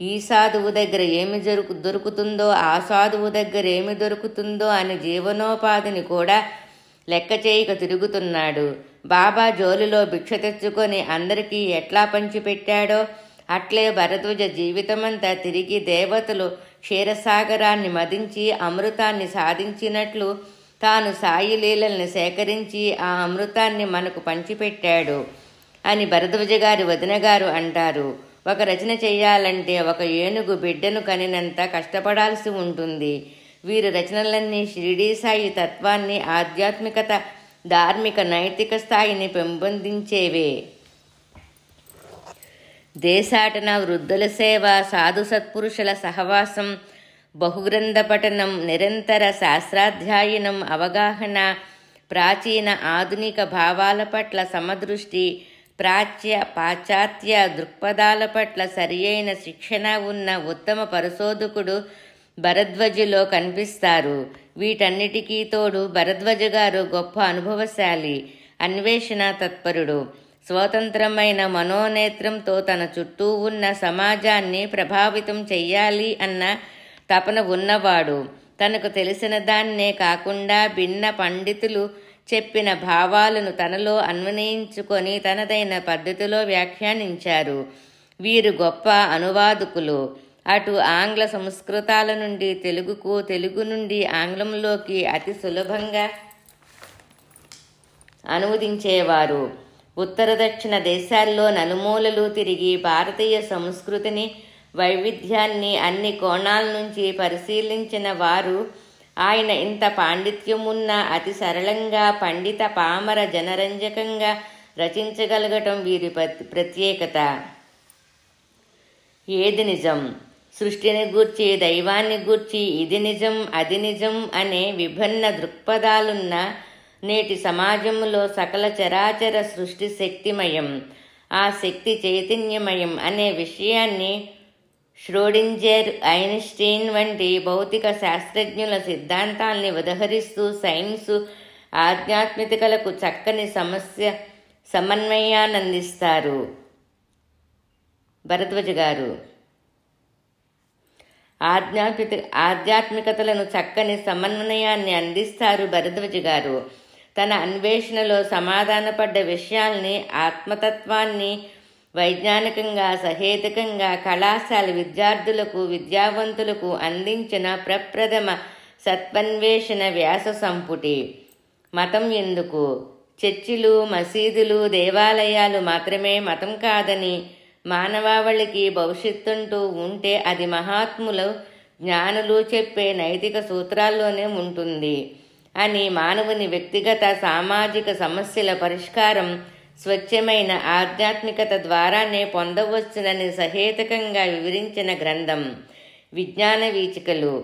[SPEAKER 1] ఈ సాధువు దగ్గర ఏమి దొరుకుతుందో, ఆ సాధువు దగ్గర ఏమి దొరుకుతుందో అని జీవనోపాధిని కూడా లెక్క చేయక తిరుగుతున్నాడు. బాబా జోలిలో భిక్ష తెచ్చుకొని అందరికీ ఎట్లా పంచిపెట్టాడో అట్లే భరద్వాజ జీవితమంతా తిరిగి దేవతలు క్షీరసాగరాన్ని మదించి అమృతాన్ని సాధించినట్లు తాను సాయి లీలల్ని సేకరించి ఆ అమృతాన్ని మనకు పంచిపెట్టాడు అని భరద్వాజ గారి వదిన గారు అంటారు. ఒక రచన చేయాలంటే ఒక ఏనుగు బిడ్డను కనినంత కష్టపడాల్సి ఉంటుంది. వీరి రచనలన్నీ షిరిడీ సాయి తత్వాన్ని, ఆధ్యాత్మికత, ధార్మిక నైతిక స్థాయిని పెంపొందించేవే. దేశాటన, వృద్ధుల సేవ, సాధు సత్పురుషుల సహవాసం, బహుగ్రంథ పఠనం, నిరంతర శాస్త్రాధ్యయనం, అవగాహన, ప్రాచీన ఆధునిక భావాల పట్ల సమదృష్టి, పాశ్చాత్య దృక్పథాల పట్ల సరియైన శిక్షణ ఉన్న ఉత్తమ పరిశోధకుడు భరద్వాజలో కనిపిస్తారు. వీటన్నిటికీ తోడు భరద్వాజ గారు గొప్ప అనుభవశాలి, అన్వేషణ తత్పరుడు, స్వతంత్రమైన మనోనేత్రంతో తన చుట్టూ ఉన్న సమాజాన్ని ప్రభావితం చెయ్యాలి అన్న తపన ఉన్నవాడు. తనకు తెలిసిన దాన్నే కాకుండా భిన్న పండితులు చెప్పిన భావాలను తనలో అన్వయించుకొని తనదైన పద్ధతిలో వ్యాఖ్యానించారు. వీరు గొప్ప అనువాదకులు. అటు ఆంగ్ల సంస్కృతాల నుండి తెలుగుకు, తెలుగు నుండి ఆంగ్లంలోకి అతి సులభంగా అనువదించేవారు. ఉత్తర దక్షిణ దేశాల్లో నలుమూలలు తిరిగి భారతీయ సంస్కృతిని, వైవిధ్యాన్ని అన్ని కోణాల నుంచి పరిశీలించిన వారు. ఆయన ఇంత పాండిత్యమున్న అతి సరళంగా, పండిత పామర జనరంజకంగా రచించగలగటం వీరి ప్రత్యేకత. ఏది నిజం? సృష్టిని గూర్చి, దైవాన్ని గూర్చి ఇది నిజం, అది నిజం అనే విభిన్న దృక్పథాలున్న నేటి సమాజంలో సకల చరాచర సృష్టి శక్తిమయం, ఆ శక్తి చైతన్యమయం అనే విషయాన్ని ష్రోడింజర్, ఐన్స్టీన్ వంటి భౌతిక శాస్త్రజ్ఞుల సిద్ధాంతాల్ని ఉదహరిస్తూ సైన్సు, ఆధ్యాత్మికతలకు చక్కని సమన్వయాన్నందిస్తారు భరద్వాజ గారు. ఆధ్యాత్మికతలను చక్కని సమన్వయాన్ని అందిస్తారు భరద్వాజ గారు. తన అన్వేషణలో సమాధానపడ్డ విషయాల్ని, ఆత్మతత్వాన్ని వైజ్ఞానికంగా, సహేతుకంగా కళాశాల విద్యార్థులకు, విద్యావంతులకు అందించిన ప్రప్రథమ సత్వన్వేషణ వ్యాస సంపుటి. మతం ఎందుకు? చర్చిలు, మసీదులు, దేవాలయాలు మాత్రమే మతం కాదని, మానవాళికి భవిష్యత్తుంటూ ఉంటే అది మహాత్ములు, జ్ఞానులు చెప్పే నైతిక సూత్రాల్లోనే ఉంటుంది అని, మానవుని వ్యక్తిగత సామాజిక సమస్యల పరిష్కారం స్వచ్ఛమైన ఆధ్యాత్మికత ద్వారానే పొందవచ్చునని సహేతుకంగా వివరించిన గ్రంథం విజ్ఞాన వీచికలు.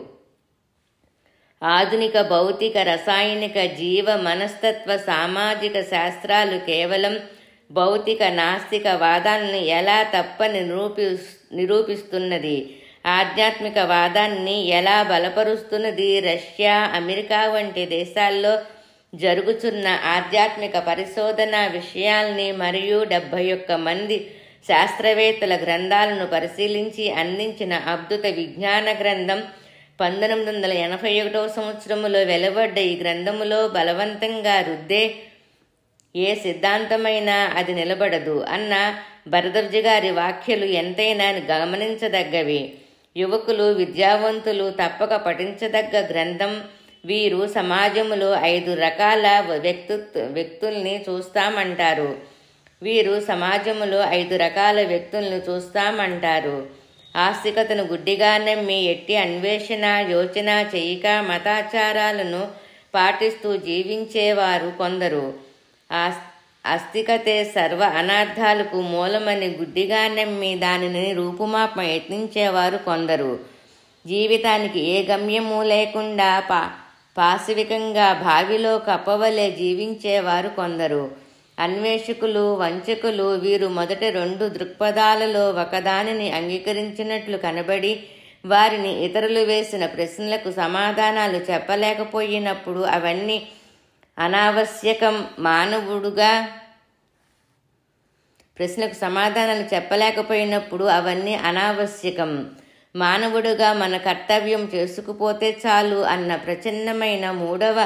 [SPEAKER 1] ఆధునిక భౌతిక, రసాయనిక, జీవ, మనస్తత్వ, సామాజిక శాస్త్రాలు కేవలం భౌతిక నాస్తిక వాదాన్ని ఎలా తప్పని నిరూపిస్తున్నది, ఆధ్యాత్మిక వాదాన్ని ఎలా బలపరుస్తున్నది. రష్యా, అమెరికా వంటి దేశాల్లో జరుగుతున్న ఆధ్యాత్మిక పరిశోధన విషయాల్ని మరియు 71 మంది శాస్త్రవేత్తల గ్రంథాలను పరిశీలించి అందించిన అద్భుత విజ్ఞాన గ్రంథం 1981వ సంవత్సరంలో వెలువడ్డ ఈ గ్రంథములో బలవంతంగా రుద్దే ఏ సిద్ధాంతమైనా అది నిలబడదు అన్న భరద్వాజ గారి వ్యాఖ్యలు ఎంతైనా గమనించదగ్గవి. యువకులు, విద్యావంతులు తప్పక పఠించదగ్గ గ్రంథం. వీరు సమాజంలో 5 రకాల వ్యక్తుల్ని చూస్తామంటారు. ఆస్తికతను గుడ్డిగా నమ్మి ఎట్టి అన్వేషణ, యోచన చేయక మతాచారాలను పాటిస్తూ జీవించేవారు కొందరు. ఆస్తికతే సర్వ అనార్థాలకు మూలమని గుడ్డిగా నమ్మి దానిని రూపుమాప యత్నించేవారు కొందరు. జీవితానికి ఏ గమ్యము లేకుండా పాశవికంగా బావిలో కప్పవలే జీవించేవారు కొందరు. అన్వేషకులు, వంచకులు వీరు మొదట 2 దృక్పథాలలో ఒకదానిని అంగీకరించినట్లు కనబడి వారిని ఇతరులు వేసిన ప్రశ్నలకు సమాధానాలు చెప్పలేకపోయినప్పుడు అవన్నీ అనావశ్యకం. మానవుడుగా మన కర్తవ్యం చేసుకుపోతే చాలు అన్న ప్రచన్నమైన 3వ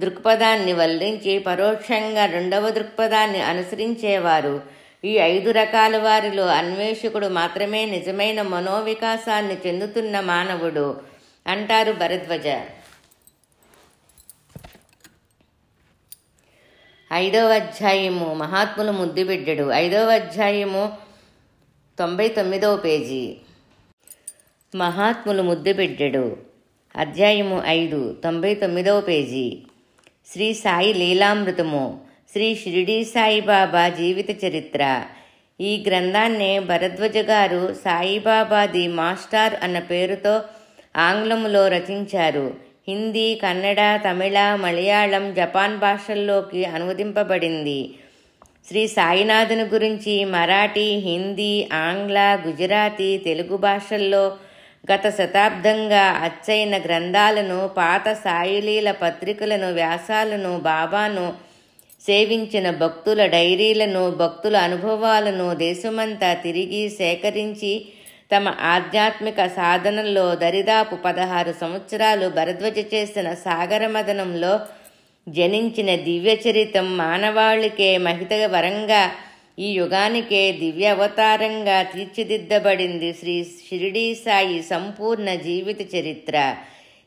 [SPEAKER 1] దృక్పథాన్ని వల్లించి పరోక్షంగా 2వ దృక్పథాన్ని అనుసరించేవారు. ఈ 5 రకాల వారిలో అన్వేషకుడు మాత్రమే నిజమైన మనోవికాసాన్ని చెందుతున్న మానవుడు అంటారు భరద్వాజ. 5వ అధ్యాయము మహాత్ములు ముద్దుబిడ్డడు. 5వ అధ్యాయము 99వ పేజీ. మహాత్ములు ముద్దుబిడ్డడు, అధ్యాయము 5, 99వ పేజీ. శ్రీ సాయి లీలామృతము, శ్రీ షిరిడీ సాయిబాబా జీవిత చరిత్ర. ఈ గ్రంథాన్నే భరద్వాజ గారు సాయిబాబా ది మాస్టర్ అన్న పేరుతో ఆంగ్లములో రచించారు. హిందీ, కన్నడ, తమిళ, మలయాళం, జపాన్ భాషల్లోకి అనువదింపబడింది. శ్రీ సాయినాథుని గురించి మరాఠీ, హిందీ, ఆంగ్ల, గుజరాతీ, తెలుగు భాషల్లో గత శతాబ్దంగా అచ్చైన గ్రంథాలను, పాత సాయిలీల పత్రికలను, వ్యాసాలను, బాబాను సేవించిన భక్తుల డైరీలను, భక్తుల అనుభవాలను దేశమంతా తిరిగి సేకరించి తమ ఆధ్యాత్మిక సాధనలో దరిదాపు 16 సంవత్సరాలు భరద్వాజ చేసిన సాగరమదనంలో జనించిన దివ్యచరితం మానవాళికే మహిత వరంగా, ఈ యుగానికే దివ్య అవతారంగా తీర్చిదిద్దబడింది శ్రీ షిరిడీ సాయి సంపూర్ణ జీవిత చరిత్ర.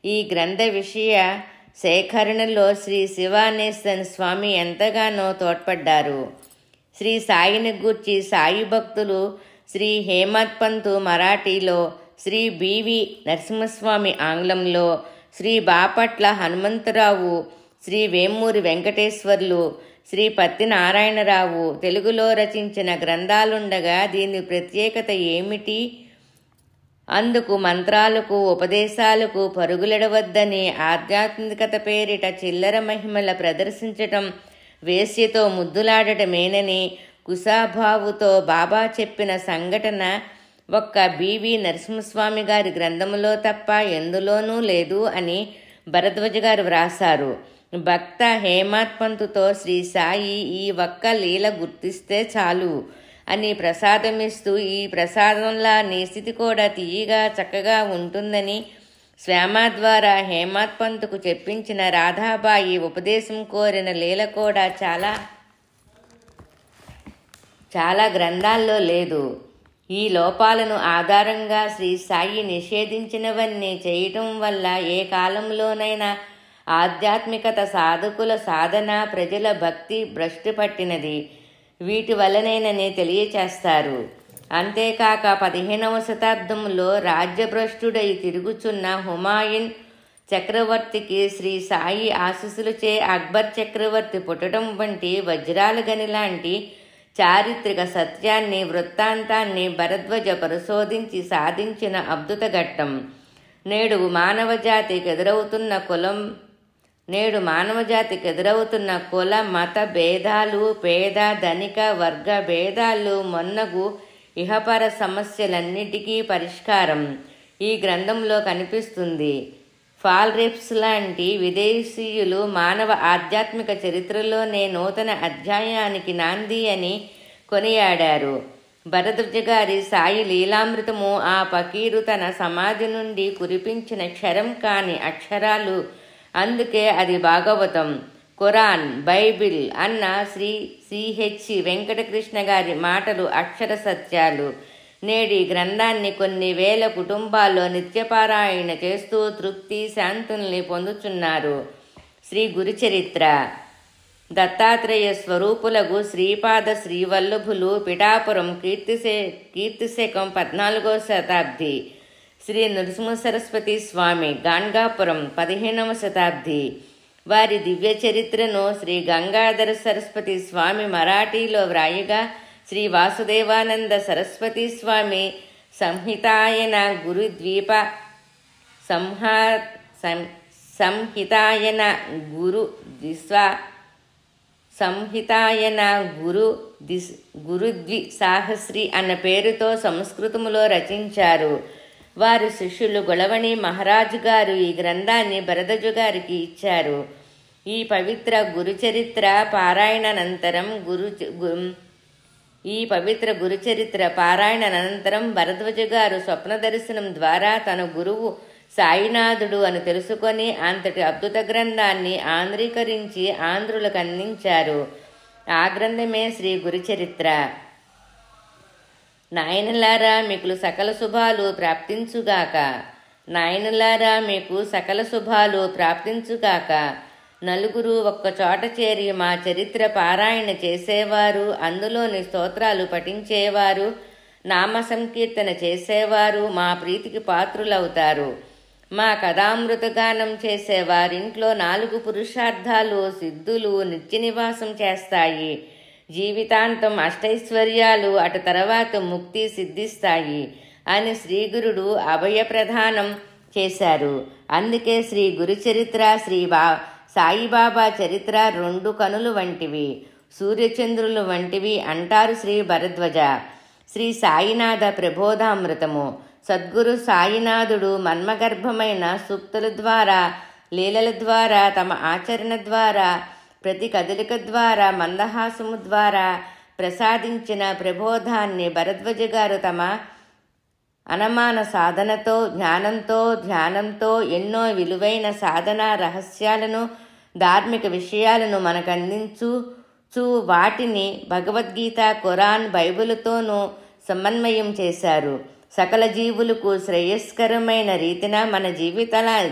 [SPEAKER 1] ఈ గ్రంథ విషయ సేకరణలో శ్రీ శివానేశ్వర స్వామి ఎంతగానో తోడ్పడ్డారు. శ్రీ సాయిని గూర్చి సాయి భక్తులు శ్రీ హేమత్ పంతు మరాఠీలో, శ్రీ బివి నరసింహస్వామి ఆంగ్లంలో, శ్రీ బాపట్ల హనుమంతరావు, శ్రీ వేమూరి వెంకటేశ్వర్లు, శ్రీ పత్తి నారాయణరావు తెలుగులో రచించిన గ్రంథాలుండగా దీని ప్రత్యేకత ఏమిటి? అందుకు మంత్రాలకు, ఉపదేశాలకు పరుగులెడవద్దని, ఆధ్యాత్మికత పేరిట చిల్లర మహిమల ప్రదర్శించటం, వేశ్యతో ముద్దులాడటమేనని కుశాభావుతో బాబా చెప్పిన సంఘటన ఒక్క బివి నరసింహస్వామి గారి గ్రంథములో తప్ప ఎందులోనూ లేదు అని భరద్వాజ గారు వ్రాసారు. భక్త హేమత్ పంతుతో శ్రీ సాయి ఈ ఒక్క లీల గుర్తిస్తే చాలు అని ప్రసాదమిస్తూ, ఈ ప్రసాదంలా నీ స్థితి కూడా తీయగా చక్కగా ఉంటుందని శ్యామ ద్వారా హేమత్ పంతుకు చెప్పించిన రాధాబాయి ఉపదేశం కోరిన లీల కూడా చాలా గ్రంథాల్లో లేదు. ఈ లోపాలను ఆధారంగా శ్రీ సాయి నిషేధించినవన్నీ చేయటం వల్ల ఏ కాలంలోనైనా ఆధ్యాత్మికత, సాధకుల సాధన, ప్రజల భక్తి భ్రష్టు పట్టినది. వీటి వల్లనేనని తెలియచేస్తారు. అంతేకాక 15వ శతాబ్దంలో రాజ్యభ్రష్టుడై తిరుగుచున్న హుమాయూన్ చక్రవర్తికి శ్రీ సాయి ఆశీస్సులచే అక్బర్ చక్రవర్తి పుట్టడం వంటి వజ్రాల గని లాంటి చారిత్రక సత్యాన్ని, వృత్తాంతాన్ని భరద్వాజ పరిశోధించి సాధించిన అద్భుత ఘట్టం. నేడు మానవజాతికి ఎదురవుతున్న కుల మత భేదాలు, పేద ధనిక వర్గ భేదాలు మొన్నగు ఇహపర సమస్యలన్నిటికీ పరిష్కారం ఈ గ్రంథంలో కనిపిస్తుంది. ఫాల్రెప్స్ లాంటి విదేశీయులు మానవ ఆధ్యాత్మిక చరిత్రలోనే నూతన అధ్యాయానికి నాంది అని కొనియాడారు. భరద్వాజ గారి సాయి లీలామృతము ఆ ఫకీరు తన సమాధి నుండి కురిపించిన క్షరం కాని అక్షరాలు. అందుకే అది భాగవతం, ఖురాన్, బైబిల్ అన్న శ్రీ సిహెచ్ వెంకటకృష్ణ గారి మాటలు అక్షర సత్యాలు. నేడు ఈ గ్రంథాన్ని కొన్ని వేల కుటుంబాల్లో నిత్యపారాయణ చేస్తూ తృప్తి శాంతుల్ని పొందుతున్నారు. శ్రీ గురుచరిత్ర. దత్తాత్రేయ స్వరూపులకు శ్రీపాద శ్రీవల్లభులు పిఠాపురం కీర్తిశకం 14వ శతాబ్ది. శ్రీ నృసింహ సరస్వతి స్వామి గాణ్గాపురం 15వ శతాబ్ది. వారి దివ్య చరిత్రను శ్రీ గంగాధర సరస్వతి స్వామి మరాఠీలో వ్రాయగా శ్రీ వాసుదేవానంద సరస్వతి స్వామి సంహితాయన గురుద్వీప సంహితాయన గురుద్విసాహస్రి అన్న పేరుతో సంస్కృతములో రచించారు. వారి శిష్యులు గొళవణి మహారాజు గారు ఈ గ్రంథాన్ని భరద్వాజ గారికి ఇచ్చారు. ఈ పవిత్ర గురుచరిత్ర పారాయణానంతరం భరద్వాజ గారు స్వప్న దర్శనం ద్వారా తన గురువు సాయినాథుడు అని తెలుసుకొని అంతటి అద్భుత గ్రంథాన్ని ఆంధ్రీకరించి ఆంధ్రులకు అందించారు. ఆ గ్రంథమే శ్రీ గురుచరిత్ర. నాయనలారా మీకు సకల శుభాలు ప్రాప్తించుగాక. నాయనలారా మీకు సకల శుభాలు ప్రాప్తించుగాక. నలుగురు ఒక్కచోట చేరి మా చరిత్ర పారాయణ చేసేవారు, అందులోని స్తోత్రాలు పఠించేవారు, నామ సంకీర్తన చేసేవారు మా ప్రీతికి పాత్రులవుతారు. మా కథామృతగానం చేసేవారింట్లో 4 పురుషార్థాలు సిద్ధులు నిత్య నివాసం చేస్తాయి. జీవితాంతం అష్టైశ్వర్యాలు, అటు తర్వాత ముక్తి సిద్ధిస్తాయి అని శ్రీగురుడు అభయప్రదానం చేశారు. అందుకే శ్రీ గురుచరిత్ర సాయిబాబా చరిత్ర 2 కనులు వంటివి, సూర్యచంద్రులు వంటివి అంటారు శ్రీ భరద్వాజ. శ్రీ సాయినాథ ప్రబోధామృతము. సద్గురు సాయినాథుడు మన్మగర్భమైన సూక్తుల ద్వారా, లీలల ద్వారా, తమ ఆచరణ ద్వారా, ప్రతి కదలిక ద్వారా, మందహాసము ద్వారా ప్రసాదించిన ప్రబోధాన్ని భరద్వాజ గారు తమ అనమాన సాధనతో, ధ్యానంతో ఎన్నో విలువైన సాధన రహస్యాలను, ధార్మిక విషయాలను మనకు అందించు వాటిని భగవద్గీత, ఖురాన్, బైబిలుతోనూ సమన్వయం చేశారు. సకల జీవులకు శ్రేయస్కరమైన రీతిన మన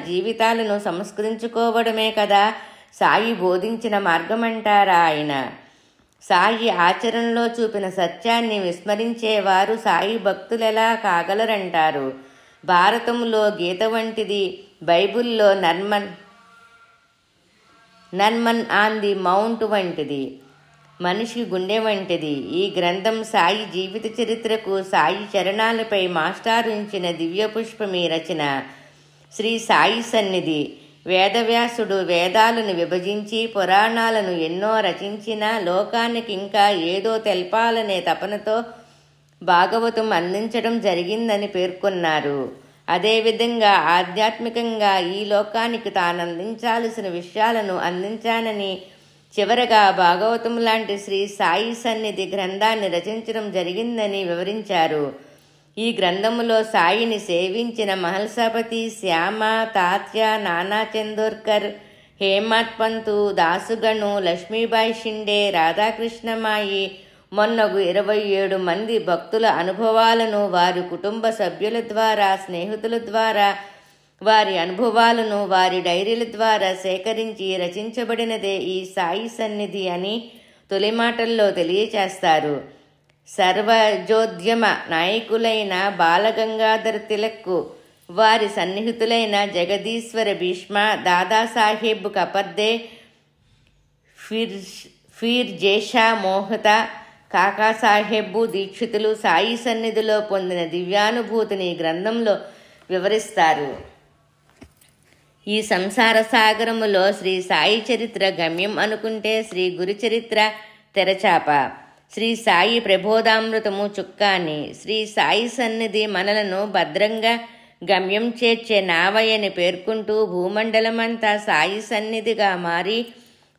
[SPEAKER 1] జీవితాలను సంస్కరించుకోవడమే కదా సాయి బోధించిన మార్గమంటారా ఆయన. సాయి ఆచరణలో చూపిన సత్యాన్ని విస్మరించేవారు సాయి భక్తులెలా కాగలరంటారు. భారతంలో గీత వంటిది, బైబిల్లో నర్మన్ ఆన్ ది మౌంట్ వంటిది, మనిషి గుండె వంటిది. ఈ గ్రంథం సాయి జీవిత చరిత్రకు, సాయి చరణాలపై మాస్టారు ఇచ్చిన దివ్య పుష్పమి రచన. శ్రీ సాయి సన్నిధి. వేదవ్యాసుడు వేదాలను విభజించి పురాణాలను ఎన్నో రచించినా లోకానికి ఇంకా ఏదో తెల్పాలనే తపనతో భాగవతం అందించడం జరిగిందని పేర్కొన్నారు. అదేవిధంగా ఆధ్యాత్మికంగా ఈ లోకానికి తాను అందించాల్సిన విషయాలను అందించానని, చివరగా భాగవతం లాంటి శ్రీ సాయి సన్నిధి గ్రంథాన్ని రచించడం జరిగిందని వివరించారు. ఈ గ్రంథములో సాయిని సేవించిన మహల్సాపతి, శ్యామ, తాత్య, నానా చందోర్కర్, హేమత్ పంతు, దాసుగణు, లక్ష్మీబాయి షిండే, రాధాకృష్ణమాయి మొన్నగు 27 మంది భక్తుల అనుభవాలను వారి కుటుంబ సభ్యుల ద్వారా, స్నేహితుల ద్వారా వారి అనుభవాలను వారి డైరీల ద్వారా సేకరించి రచించబడినదే ఈ సాయి సన్నిధి అని తొలి మాటల్లో తెలియచేస్తారు. సర్వజోద్యమ నాయకులైన బాలగంగాధర తిలక్, వారి సన్నిహితులైన జగదీశ్వర భీష్మ, దాదాసాహెబ్ కపర్దే, ఫీర్ జేషా మోహత, కాకాసాహెబ్ దీక్షితులు సాయి సన్నిధిలో పొందిన దివ్యానుభూతిని ఈ గ్రంథంలో వివరిస్తారు. ఈ సంసార సాగరములో శ్రీ సాయి చరిత్ర గమ్యం అనుకుంటే శ్రీ గురుచరిత్ర తెరచాప, శ్రీ సాయి ప్రబోధామృతము చుక్కాని, శ్రీ సాయి సన్నిధి మనలను భద్రంగా గమ్యం చేర్చే నావయని పేర్కొంటూ భూమండలమంతా సాయి సన్నిధిగా మారి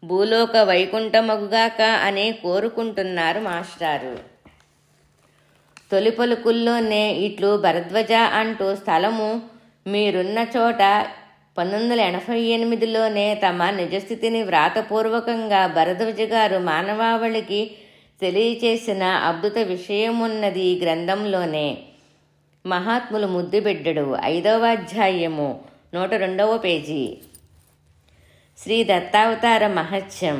[SPEAKER 1] భూలోక వైకుంఠమగుగాక అని కోరుకుంటున్నారు మాస్టారు. తొలి పలుకుల్లోనే ఇట్లు భరద్వాజ అంటూ స్థలము మీరున్న చోట 1988లోనే తమ నిజస్థితిని వ్రాతపూర్వకంగా భరద్వాజ గారు మానవాళికి తెలియచేసిన అద్భుత విషయమున్నది ఈ గ్రంథంలోనే. మహాత్ములు ముద్దుబిడ్డడు 5వ అధ్యాయము 102వ పేజీ. శ్రీ దత్తావతార మహత్యం.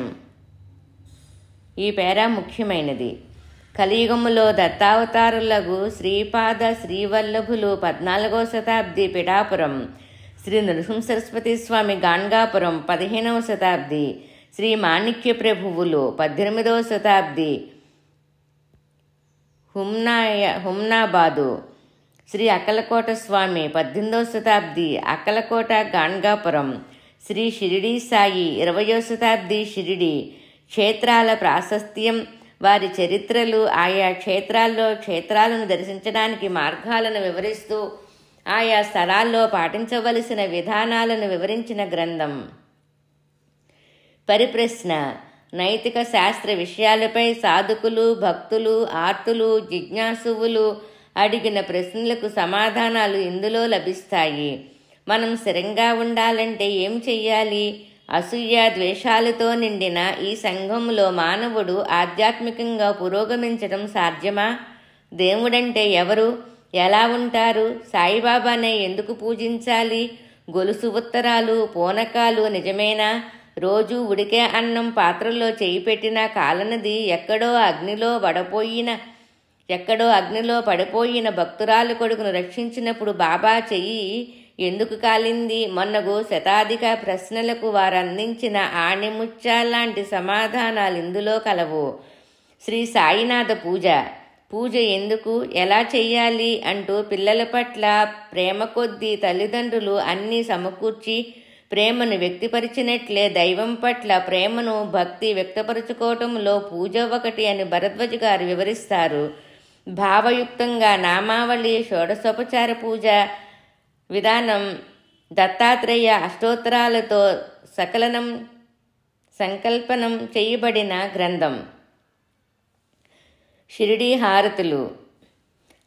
[SPEAKER 1] ఈ పేరా ముఖ్యమైనది. కలియుగములో దత్తావతారులకు శ్రీపాద శ్రీవల్లభులు 14వ శతాబ్ది పిఠాపురం, శ్రీ నృసింహ సరస్వతి స్వామి గాణగాపురం 15వ శతాబ్ది, శ్రీ మాణిక్య ప్రభువులు 18వ శతాబ్ది హుమ్నాబాదు, శ్రీ అక్కలకోట స్వామి 18వ శతాబ్ది అక్కలకోట గాణగాపురం, శ్రీ షిరిడీ సాయి 20వ శతాబ్ది షిరిడి. క్షేత్రాల ప్రాశస్త్యం, వారి చరిత్రలు, ఆయా క్షేత్రాల్లో క్షేత్రాలను దర్శించడానికి మార్గాలను వివరిస్తూ ఆయా స్థలాల్లో పాటించవలసిన విధానాలను వివరించిన గ్రంథం. పరిప్రశ్న. నైతిక శాస్త్ర విషయాలపై సాధకులు, భక్తులు, ఆర్తులు, జిజ్ఞాసువులు అడిగిన ప్రశ్నలకు సమాధానాలు ఇందులో లభిస్తాయి. మనం స్థిరంగా ఉండాలంటే ఏం చెయ్యాలి? అసూయ ద్వేషాలతో నిండిన ఈ సంఘంలో మానవుడు ఆధ్యాత్మికంగా పురోగమించడం సాధ్యమా? దేవుడంటే ఎవరు? ఎలా ఉంటారు? సాయిబాబానే ఎందుకు పూజించాలి? గొలుసు ఉత్తరాలు, పూనకాలు నిజమేనా? రోజు ఉడికే అన్నం పాత్రలో చేయి పెట్టినా కాలనది ఎక్కడో అగ్నిలో పడిపోయిన భక్తురాలు కొడుకును రక్షించినప్పుడు బాబా చెయ్యి ఎందుకు కాలింది? మొన్నగు శతాధిక ప్రశ్నలకు వారందించిన ఆణిముత్యాలాంటి సమాధానాలు ఇందులో కలవు. శ్రీ సాయినాథ పూజ ఎందుకు, ఎలా చెయ్యాలి అంటూ పిల్లల పట్ల ప్రేమ కొద్దీ తల్లిదండ్రులు అన్నీ సమకూర్చి ప్రేమను వ్యక్తపరిచినట్లే దైవం పట్ల ప్రేమను భక్తి వ్యక్తపరచుకోవటంలో పూజ ఒకటి అని భరద్వాజ్ గారు వివరిస్తారు. భావయుక్తంగా నామావళి, షోడశోపచార పూజ విధానం, దత్తాత్రేయ అష్టోత్తరాలతో సంకల్పనం చేయబడిన గ్రంథం. షిరిడీ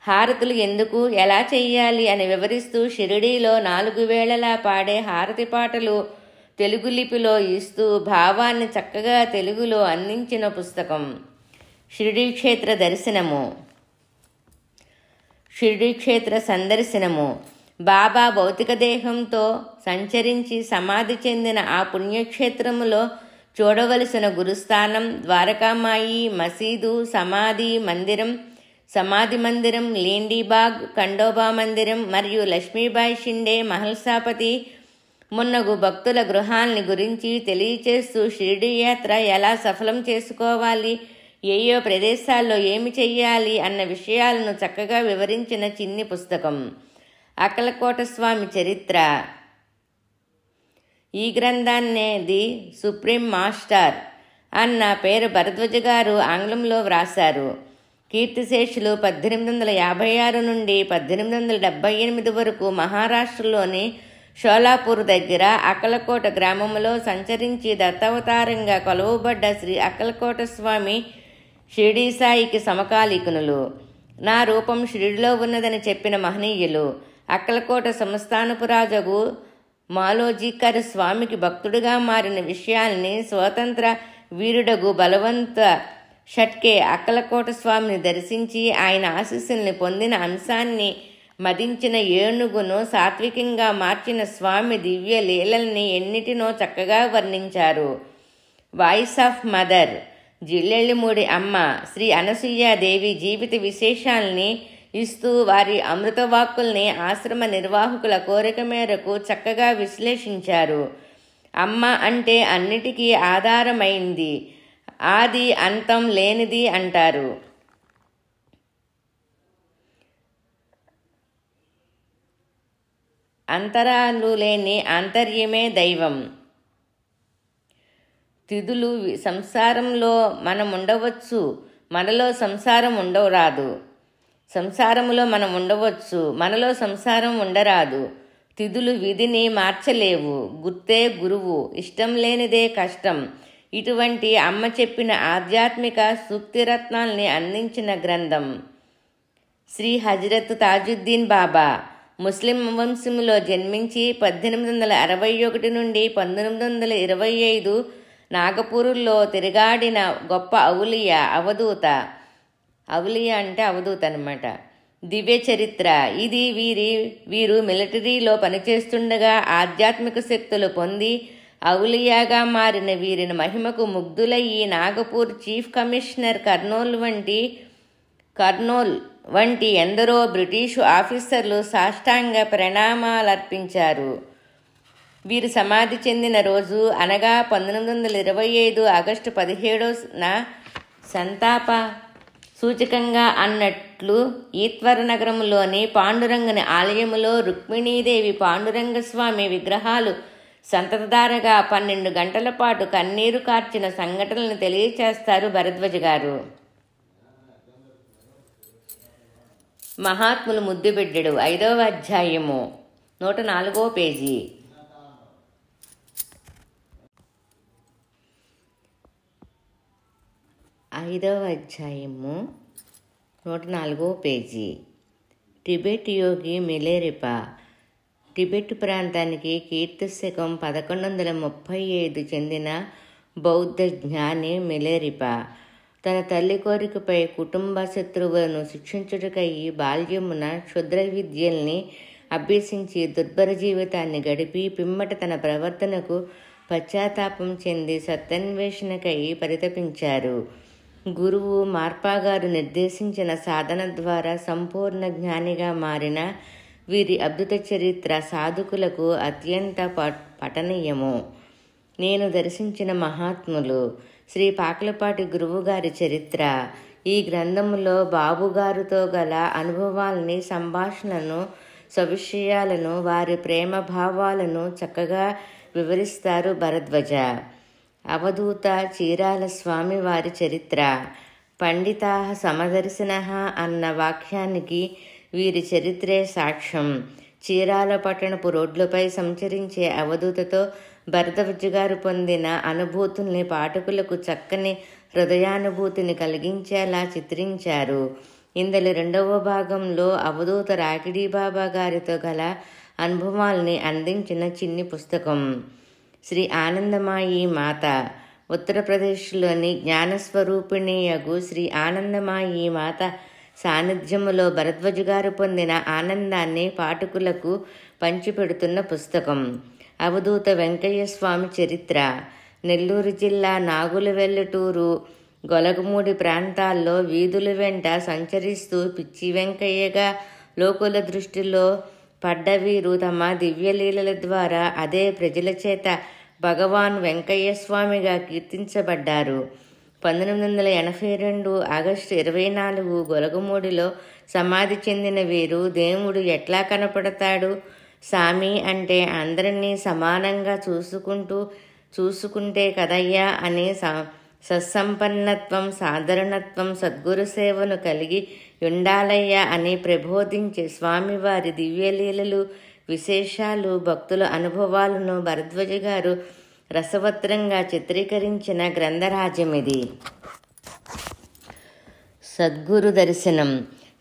[SPEAKER 1] హారతులు ఎందుకు, ఎలా చెయ్యాలి అని వివరిస్తూ షిరిడీలో 4 వేళలా పాడే హారతి పాటలు తెలుగు లిపిలో ఇస్తూ భావాన్ని చక్కగా తెలుగులో అందించిన పుస్తకం. షిరిడీ క్షేత్ర సందర్శనము. బాబా భౌతిక దేహంతో సంచరించి సమాధి చెందిన ఆ పుణ్యక్షేత్రములో చూడవలసిన గురుస్థానం, ద్వారకామాయి, మసీదు, సమాధి మందిరం, లేండీబాగ్, ఖండోబా మందిరం మరియు లక్ష్మీబాయి షిండే మహల్సాపతి మున్నగు భక్తుల గృహాల్ని గురించి తెలియచేస్తూ షిరిడీ యాత్ర ఎలా సఫలం చేసుకోవాలి, ఏయో ప్రదేశాల్లో ఏమి చెయ్యాలి అన్న విషయాలను చక్కగా వివరించిన చిన్ని పుస్తకం. అక్కలకోట స్వామి చరిత్ర. ఈ గ్రంథాన్నే ది సుప్రీం మాస్టర్ అన్న పేరు భరద్వాజ్ గారు ఆంగ్లంలో వ్రాశారు. కీర్తిశేషులు 1856 నుండి 1878 వరకు మహారాష్ట్రలోని షోలాపూర్ దగ్గర అక్కలకోట గ్రామంలో సంచరించి దత్తావతారంగా కొలువబడ్డ శ్రీ అక్కలకోట స్వామి షిరిడీ సాయికి సమకాలీకునులు. నా రూపం షిరిడిలో ఉన్నదని చెప్పిన మహనీయులు. అక్కలకోట సంస్థానపు రాజగు మాలోజీకర్ స్వామికి భక్తుడిగా మారిన విషయాల్ని స్వతంత్ర వీరుడగు బలవంత షట్కే అక్కలకోట స్వామిని దర్శించి ఆయన ఆశీస్సుల్ని పొందిన అంశాన్ని మదించిన ఏనుగును సాత్వికంగా మార్చిన స్వామి దివ్య లీలల్ని ఎన్నిటినో చక్కగా వర్ణించారు. వాయిస్ ఆఫ్ మదర్, జిల్లెళ్ళిమూడి అమ్మ, శ్రీ అనసూయాదేవి జీవిత విశేషాల్ని ఇస్తూ వారి అమృతవాక్కుల్ని ఆశ్రమ నిర్వాహకుల కోరిక మేరకు చక్కగా విశ్లేషించారు. అమ్మ అంటే అన్నిటికీ ఆధారమైంది, ఆది అంతం లేనిది అంటారు. అంతరాలు లేని ఆంతర్యమే దైవం. తిథులు. సంసారంలో మనం ఉండవచ్చు, మనలో సంసారం ఉండరాదు. సంసారములో మనం ఉండవచ్చు, మనలో సంసారం ఉండరాదు. తిథులు విధిని మార్చలేవు, గుర్తే గురువు, ఇష్టం లేనిదే కష్టం. ఇటువంటి అమ్మ చెప్పిన ఆధ్యాత్మిక సూక్తిరత్నాల్ని అందించిన గ్రంథం. శ్రీ హజరత్ తాజుద్దీన్ బాబా ముస్లిం వంశములో జన్మించి 1861 నుండి 1925 నాగపూరులో తిరుగాడిన గొప్ప ఔలియా అవధూత. ఔలియా అంటే అవధూత అన్నమాట. దివ్య చరిత్ర ఇది. వీరు మిలిటరీలో పనిచేస్తుండగా ఆధ్యాత్మిక శక్తులు పొంది ఔలియాగా మారిన వీరిని మహిమకు ముగ్ధులయ్యి నాగపూర్ చీఫ్ కమిషనర్ కర్నూల్ వంటి ఎందరో బ్రిటిషు ఆఫీసర్లు సాష్టాంగ ప్రణామాలర్పించారు. వీరు సమాధి చెందిన రోజు అనగా 1925 ఆగస్టు 17న సంతాప సూచకంగా అన్నట్లు ఈత్వర నగరంలోని పాండురంగని ఆలయములో రుక్మిణీదేవి పాండురంగస్వామి విగ్రహాలు సంతతధారగా 12 గంటల పాటు కన్నీరు కార్చిన సంఘటనలను తెలియచేస్తారు భరద్వాజ గారు. మహాత్ములు ముద్దుబిడ్డడు 5వ అధ్యాయము 104వ పేజీ. టిబెట్ యోగి మిలేరిపా. టిబెట్ ప్రాంతానికి కీర్తిశకం 1135 చెందిన బౌద్ధ జ్ఞాని మిలేరిపా తన తల్లి కోరికపై కుటుంబ శత్రువులను శిక్షించుటకై బాల్యమున క్షుద్ర విద్యల్ని అభ్యసించి దుర్భర జీవితాన్ని గడిపి పిమ్మట తన ప్రవర్తనకు పశ్చాత్తాపం చెంది సత్యాన్వేషణకై పరితపించారు. గురువు మార్పాగారు నిర్దేశించిన సాధన ద్వారా సంపూర్ణ జ్ఞానిగా మారిన వీరి అద్భుత చరిత్ర సాధకులకు అత్యంత పఠనీయము. నేను దర్శించిన మహాత్ములు. శ్రీ పాకలపాటి గురువుగారి చరిత్ర. ఈ గ్రంథములో బాబుగారితో గల అనుభవాల్ని, సంభాషణలను, సవిషయాలను, వారి ప్రేమ భావాలను చక్కగా వివరిస్తారు భరద్వాజ. అవధూత చీరాల స్వామి వారి చరిత్ర. పండితాః సమదర్శినః అన్న వాక్యానికి వీరి చరిత్రే సాక్ష్యం. చీరాల పట్టణపు రోడ్లపై సంచరించే అవధూతతో భరద్వాజ గారు పొందిన అనుభూతుల్ని పాఠకులకు చక్కని హృదయానుభూతిని కలిగించేలా చిత్రించారు. ఇందులో 2వ భాగంలో అవధూత రాకిడీ బాబా గారితో గల అనుభవాల్ని అందించిన చిన్ని పుస్తకం. శ్రీ ఆనందమాయి మాత. ఉత్తరప్రదేశ్లోని జ్ఞానస్వరూపిణియగు శ్రీ ఆనందమాయి మాత సాన్నిధ్యములో భరద్వాజ గారు పొందిన ఆనందాన్ని పాఠకులకు పంచిపెడుతున్న పుస్తకం. అవధూత వెంకయ్య స్వామి చరిత్ర. నెల్లూరు జిల్లా నాగులవెల్లటూరు, గొలగమూడి ప్రాంతాల్లో వీధుల వెంట సంచరిస్తూ పిచ్చి వెంకయ్యగా లోకుల దృష్టిలో పడ్డ వీరు తమ దివ్యలీలల ద్వారా అదే ప్రజల చేత భగవాన్ వెంకయ్య స్వామిగా కీర్తించబడ్డారు. 1982 ఆగస్టు 24 గొలగమూడిలో సమాధి చెందిన వీరు దేవుడు ఎట్లా కనపడతాడు, సామి అంటే అందరినీ సమానంగా చూసుకుంటే కదయ్యా అని సత్సంపన్నత్వం, సాధారణత్వం, సద్గురు సేవను కలిగి ఉండాలయ్యా అని ప్రబోధించే స్వామివారి దివ్యలీలలు, విశేషాలు, భక్తుల అనుభవాలను భరద్వాజ గారు రసవత్రంగా చిత్రీకరించిన గ్రంథరాజ్యమిది. సద్గురు దర్శనం.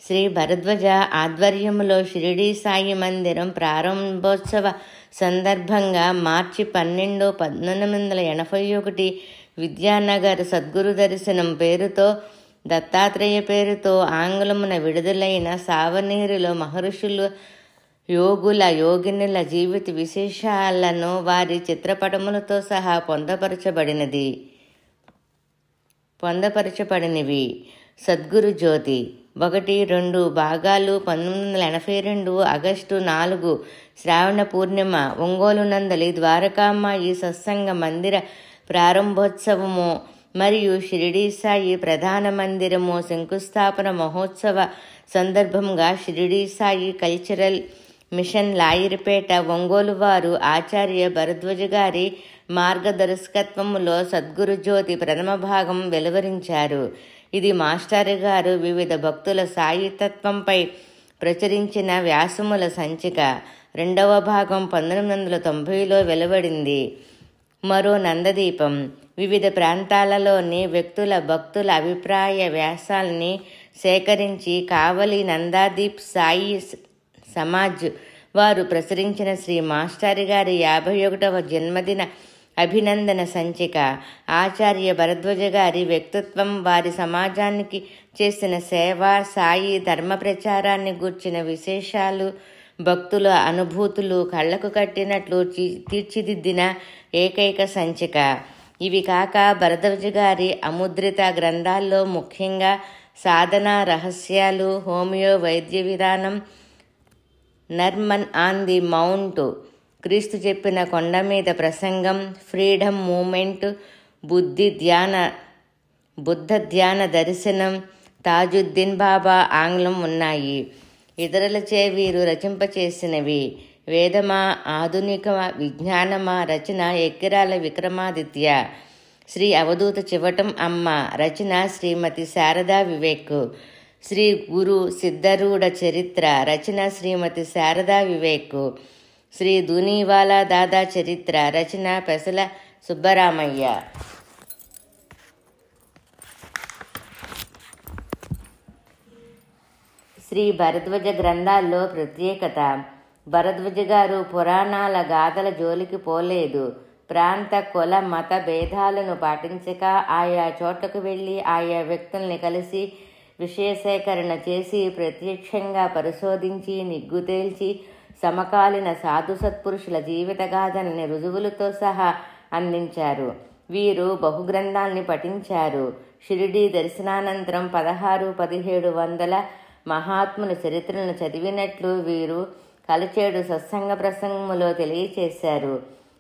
[SPEAKER 1] శ్రీ భరద్వాజ ఆధ్వర్యంలో షిరిడీ సాయి మందిరం ప్రారంభోత్సవ సందర్భంగా మార్చి 12, 1981 విద్యానగర్ సద్గురు దర్శనం పేరుతో, దత్తాత్రేయ పేరుతో ఆంగ్లమున విడుదలైన సావనీరులో మహర్షులు, యోగుల, యోగినుల జీవిత విశేషాలను వారి చిత్రపటములతో సహా పొందపరచబడినవి. సద్గురు జ్యోతి 1, 2 భాగాలు. 1982 ఆగస్టు 4 శ్రావణ పూర్ణిమ ఒంగోలు నందలి ద్వారకామాయి సత్సంగ మందిర ప్రారంభోత్సవము మరియు షిరిడీ సాయి ప్రధాన మందిరము శంకుస్థాపన మహోత్సవ సందర్భంగా షిరిడీ సాయి కల్చరల్ మిషన్ లాయిరిపేట ఒంగోలు వారు ఆచార్య భరద్వాజ గారి మార్గదర్శకత్వములో సద్గురు జ్యోతి ప్రథమ భాగం వెలువరించారు. ఇది మాస్టర్ గారు వివిధ భక్తుల సాయితత్వంపై ప్రచురించిన వ్యాసముల సంచిక. 2వ భాగం 1990లో వెలువడింది. మరో నందదీపం. వివిధ ప్రాంతాలలోని వ్యక్తుల, భక్తుల అభిప్రాయ వ్యాసాల్ని సేకరించి కావలి నందాదీప్ సాయి సమాజ్ వారు ప్రచురించిన శ్రీ మాస్టర్ గారి 51వ జన్మదిన అభినందన సంచిక. ఆచార్య భరద్వాజ గారి వ్యక్తిత్వం, వారి సమాజానికి చేసిన సేవ, సాయి ధర్మ ప్రచారాన్ని గూర్చిన విశేషాలు, భక్తుల అనుభూతులు కళ్లకు కట్టినట్లు తీర్చిదిద్దిన ఏకైక సంచిక. ఇవి కాక భరద్వాజ గారి అముద్రిత గ్రంథాల్లో ముఖ్యంగా సాధనా రహస్యాలు, హోమియో వైద్య విధానం, నర్మన్ ఆన్ ది మౌంట్, క్రీస్తు చెప్పిన కొండ మీద ప్రసంగం, ఫ్రీడమ్ మూమెంట్, బుద్ధ ధ్యాన దర్శనం, తాజుద్దీన్ బాబా ఆంగ్లం ఉన్నాయి. ఇతరులచే వీరు రచింపచేసినవి: వేదమా, ఆధునిక విజ్ఞానమా, రచన ఎక్కిరాల విక్రమాదిత్య. శ్రీ అవధూత చివటం అమ్మ, రచన శ్రీమతి శారదా వివేక్. శ్రీ గురు సిద్ధరూఢ చరిత్ర, రచన శ్రీమతి శారదా వివేక్. శ్రీ దూనీవాలా దాదా చరిత్ర, రచన పెసల సుబ్బరామయ్య. శ్రీ భరద్వాజ గ్రంథాల్లో ప్రత్యేకత: భరద్వాజ గారు పురాణాల గాథల జోలికి పోలేదు. ప్రాంత, కుల, మత భేదాలను పాటించక ఆయా చోట్లకు వెళ్ళి ఆయా వ్యక్తుల్ని కలిసి విషయ సేకరణ చేసి ప్రత్యక్షంగా పరిశోధించి నిగ్గుతేల్చి సమకాలీన సాధు సత్పురుషుల జీవితగాథల్ని రుజువులతో సహా అందించారు. వీరు బహుగ్రంథాల్ని పఠించారు. షిరిడీ దర్శనానంతరం 1600-1700 మహాత్ముల చరిత్రలను చదివినట్లు వీరు కలచేడు సత్సంగ ప్రసంగములో తెలియచేశారు.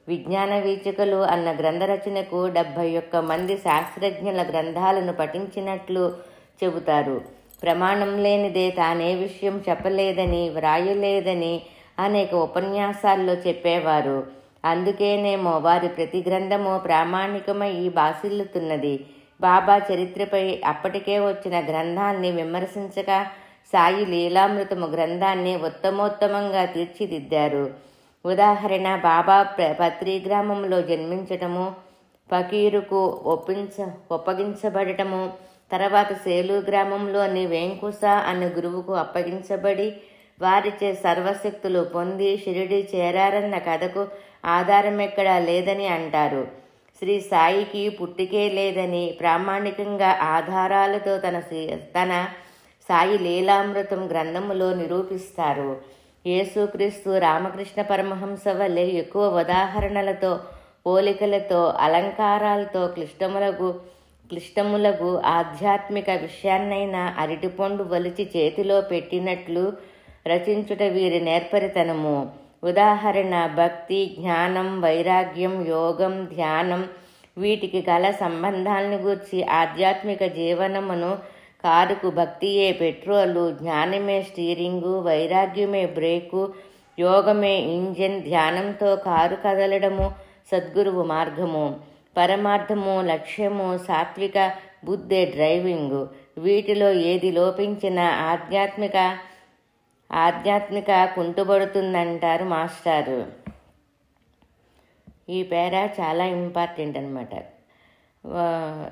[SPEAKER 1] విజ్ఞాన వీచికలు అన్న గ్రంథ రచనకు 71 మంది శాస్త్రజ్ఞుల గ్రంథాలను పఠించినట్లు చెబుతారు. ప్రమాణం లేనిదే తానే విషయం చెప్పలేదని, వ్రాయలేదని అనేక ఉపన్యాసాల్లో చెప్పేవారు. అందుకేనేమో వారి ప్రతి గ్రంథము ప్రామాణికమై బాసిల్లుతున్నది. బాబా చరిత్రపై అప్పటికే వచ్చిన గ్రంథాన్ని విమర్శించక సాయి లీలామృతము గ్రంథాన్ని ఉత్తమోత్తమంగా తీర్చిదిద్దారు. ఉదాహరణ: బాబా పత్రిగ్రామంలో జన్మించటము, ఫకీరుకు ఒప్పగించబడటము, తర్వాత సేలు గ్రామంలోని వేంకుస అనే గురువుకు అప్పగించబడి వారిచే సర్వశక్తులు పొంది షిరిడి చేరారన్న కథకు ఆధారమెక్కడా లేదని అంటారు. శ్రీ సాయికి పుట్టికే లేదని ప్రామాణికంగా ఆధారాలతో తన సాయి లీలామృతం గ్రంథములో నిరూపిస్తారు. యేసుక్రీస్తు, రామకృష్ణ పరమహంస వలె ఎక్కువ ఉదాహరణలతో, పోలికలతో, అలంకారాలతో క్లిష్టములగు ఆధ్యాత్మిక విషయాన్నైనా అరటిపండు వలిచి చేతిలో పెట్టినట్లు రచించుట వీరి నేర్పరితనము. ఉదాహరణ: భక్తి, జ్ఞానం, వైరాగ్యం, యోగం, ధ్యానం వీటికి గల సంబంధాలను గూర్చి ఆధ్యాత్మిక జీవనమును కారుకు భక్తియే పెట్రోలు, జ్ఞానమే స్టీరింగు, వైరాగ్యమే బ్రేకు, యోగమే ఇంజన్, ధ్యానంతో కారు కదలడము సద్గురువు మార్గము, పరమార్థము, లక్ష్యము, సాత్విక బుద్ధే డ్రైవింగు. వీటిలో ఏది లోపించినా ఆధ్యాత్మిక కుంటుబడుతుందంటారు మాస్టారు. ఈ పేర చాలా ఇంపార్టెంట్ అన్నమాట.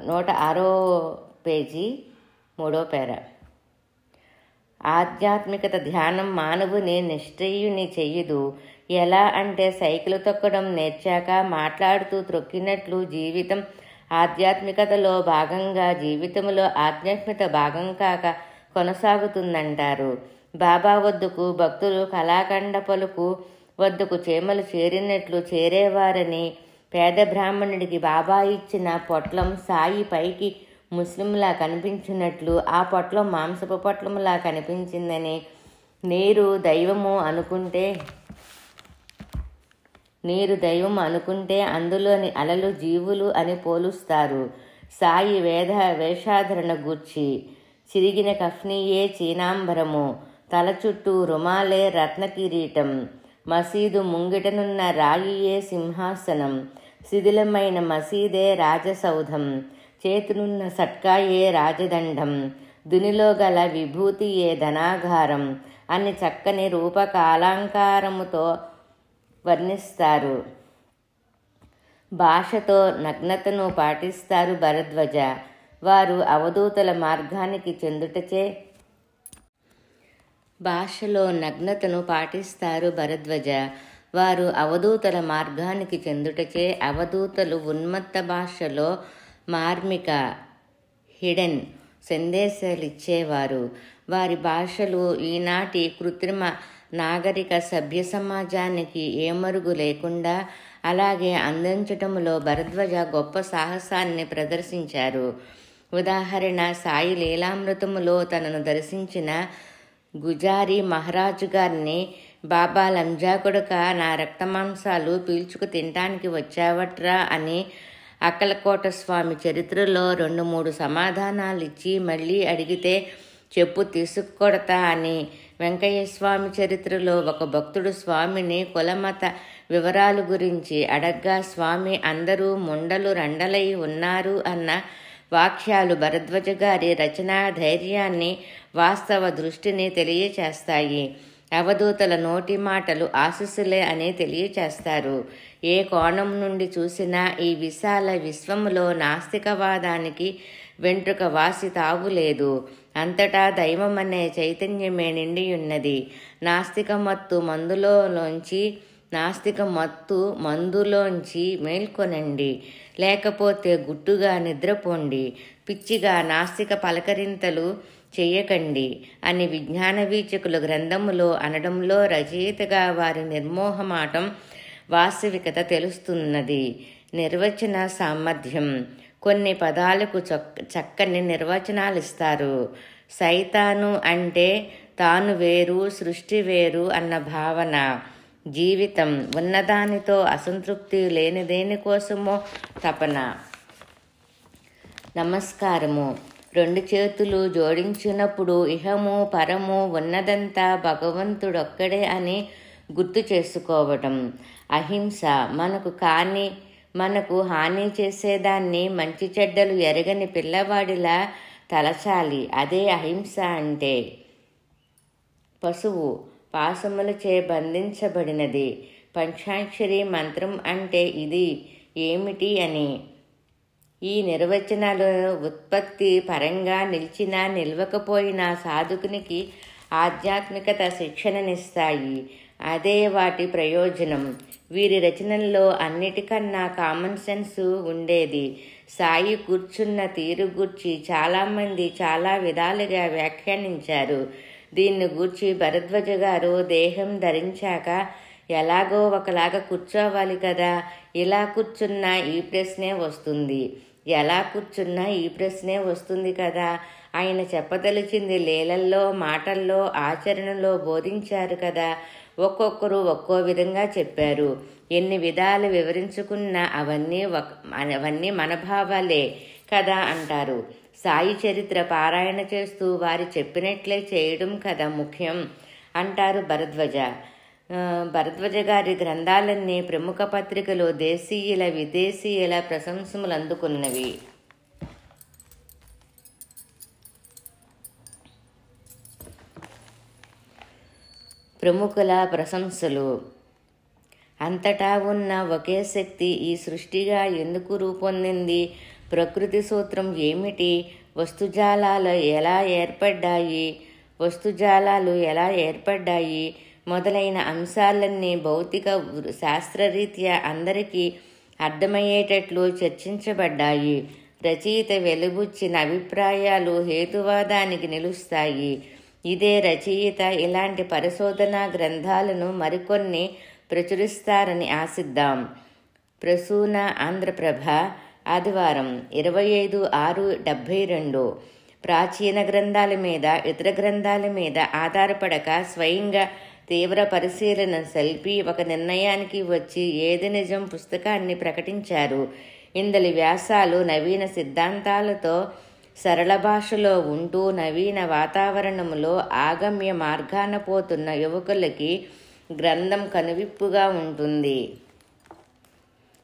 [SPEAKER 1] 106వ పేజీ 3వ పేర. ఆధ్యాత్మికత ధ్యానం మానవుని నిష్ఠేయుని చెయ్యదు. ఎలా అంటే సైకిల్ తొక్కడం నేర్చాక మాట్లాడుతూ త్రొక్కినట్లు జీవితం ఆధ్యాత్మికతలో భాగంగా జీవితంలో ఆధ్యాత్మికత భాగం కాక కొనసాగుతుందంటారు. బాబా వద్దకు భక్తులు కళాఖండ పలుకు వద్దకు చేమలు చేరినట్లు చేరేవారని, పేద బ్రాహ్మణుడికి బాబా ఇచ్చిన పొట్లం సాయి పైకి ముస్లింలా కనిపించినట్లు ఆ పొట్లం మాంసపు పొట్లంలా కనిపించిందని, నీరు దైవం అనుకుంటే అందులోని అలలు జీవులు అని పోలుస్తారు. సాయి వేషాధరణ గూర్చి: చిరిగిన కఫ్నీయే చీనాంబరము, తల చుట్టూ రుమాలే రత్న కిరీటం, మసీదు ముంగిటనున్న రాయియే సింహాసనం, శిథిలమైన మసీదే రాజసౌధం, చేతునున్న సట్కాయే రాజదండం, దునిలో గల విభూతియే ధనాగారం అని చక్కని రూపకాలంకారముతో వర్ణిస్తారు. భాషతో నగ్నతను పాటిస్తారు భరద్వాజ. వారు అవధూతల మార్గానికి చెందుటచే భాషలో నగ్నతను పాటిస్తారు భరద్వాజ. వారు అవధూతల మార్గానికి చెందుటచే అవధూతలు ఉన్మత్త భాషలో మార్మిక హిడెన్ సందేశాలిచ్చేవారు. వారి భాషలు ఈనాటి కృత్రిమ నాగరిక సభ్య సమాజానికి ఏమరుగు లేకుండా అలాగే అందించటంలో భరద్వాజ గొప్ప సాహసాన్ని ప్రదర్శించారు. ఉదాహరణ, సాయి లీలామృతములో తనను దర్శించిన గుజారీ మహారాజు గారిని, బాబా లంజా కొడుక, నా రక్తమాంసాలు పీల్చుకు తినటానికి వచ్చావట్రా అని అక్కలకోట స్వామి చరిత్రలో 2-3 సమాధానాలిచ్చి మళ్ళీ అడిగితే చెప్పు తీసుకొడతా అని, వెంకయ్యస్వామి చరిత్రలో ఒక భక్తుడు స్వామిని కులమత వివరాలు గురించి అడగ్గా స్వామి అందరూ ముండలు రండలై ఉన్నారు అన్న వాక్యాలు భరద్వాజ గారి రచనా ధైర్యాన్ని, వాస్తవ దృష్టిని తెలియచేస్తాయి. అవధూతల నోటి మాటలు ఆశీస్సులే అని తెలియచేస్తారు. ఏ కోణం నుండి చూసినా ఈ విశాల విశ్వములో నాస్తికవాదానికి వెంట్రుక వాసి తావులేదు. అంతటా దైవమనే చైతన్యమే నిండియున్నది. నాస్తిక మత్తు మందులోంచి మేల్కొనండి, లేకపోతే గుట్టుగా నిద్రపోండి. పిచ్చిగా నాస్తిక పలకరింతలు చెయ్యకండి అని విజ్ఞాన వీచకులు గ్రంథములో అనడంలో రచయితగా వారి నిర్మోహమాటం, వాస్తవికత తెలుస్తున్నది. నిర్వచన సామర్థ్యం. కొన్ని పదాలకు చక్కని నిర్వచనాలిస్తారు. సైతాను అంటే తాను వేరు, సృష్టి వేరు అన్న భావన. జీవితం ఉన్నదానితో అసంతృప్తి, లేని దేనికోసమో తపన. నమస్కారము. 2 చేతులు జోడించినప్పుడు ఇహము పరము ఉన్నదంతా భగవంతుడొక్కడే అని గుర్తు చేసుకోవటం. అహింస. మనకు హాని చేసేదాన్ని మంచి చెడ్డలు ఎరగని పిల్లవాడిలా తలచాలి. అదే అహింస అంటే. పశువు పాశములచే బంధించబడినది. పంచాక్షరి మంత్రం అంటే ఇది ఏమిటి అని. ఈ నిర్వచనాలు ఉత్పత్తి పరంగా నిలిచినా నిలవకపోయినా సాధకునికి ఆధ్యాత్మికత శిక్షణనిస్తాయి. అదే వాటి ప్రయోజనం. వీరి రచనల్లో అన్నిటికన్నా కామన్ సెన్స్ ఉండేది. సాయి కూర్చున్న తీరు గూర్చి చాలామంది చాలా విధాలుగా వ్యాఖ్యానించారు. దీన్ని గూర్చి భరద్వాజ గారు దేహం ధరించాక ఎలాగో ఒకలాగా కూర్చోవాలి కదా, ఇలా కూర్చున్నా ఈ ప్రశ్నే వస్తుంది, ఎలా కూర్చున్నా ఈ ప్రశ్నే వస్తుంది కదా. ఆయన చెప్పదలిచింది లీలల్లో, మాటల్లో, ఆచరణలో బోధించారు కదా. ఒక్కొక్కరు ఒక్కో విధంగా చెప్పారు. ఎన్ని విధాలు వివరించుకున్నా అవన్నీ మన భావాలే కదా అంటారు. సాయి చరిత్ర పారాయణ చేస్తూ వారి చెప్పినట్లే చేయడం కదా ముఖ్యం అంటారు భరద్వాజ. భరద్వాజ గారి గ్రంథాలన్నీ ప్రముఖ పత్రికలు దేశీయుల విదేశీయుల ప్రశంసలు అందుకున్నవి. ప్రముఖుల ప్రశంసలు. అంతటా ఉన్న ఒకే శక్తి ఈ సృష్టిగా ఎందుకు రూపొందింది? ప్రకృతి సూత్రం ఏమిటి? వస్తుజాలాలు ఎలా ఏర్పడ్డాయి మొదలైన అంశాలన్నీ భౌతిక శాస్త్రరీత్యా అందరికీ అర్థమయ్యేటట్లు చర్చించబడ్డాయి. రచయిత వెలుబుచ్చిన అభిప్రాయాలు హేతువాదానికి నిలుస్తాయి. ఇదే రచయిత ఇలాంటి పరిశోధనా గ్రంథాలను మరికొన్ని ప్రచురిస్తారని ఆశిద్దాం. ప్రసూన ఆంధ్రప్రభ, ఆదివారం 25/6/72. ప్రాచీన గ్రంథాల మీద ఇతర గ్రంథాల మీద ఆధారపడక స్వయంగా తీవ్ర పరిశీలన సల్పి ఒక నిర్ణయానికి వచ్చి ఏది నిజం పుస్తకాన్ని ప్రకటించారు. ఇందలి వ్యాసాలు నవీన సిద్ధాంతాలతో సరళ భాషలో ఉంటూ నవీన వాతావరణంలో ఆగమ్య మార్గాన పోతున్న యువకులకి గ్రంథం కనువిప్పుగా ఉంటుంది.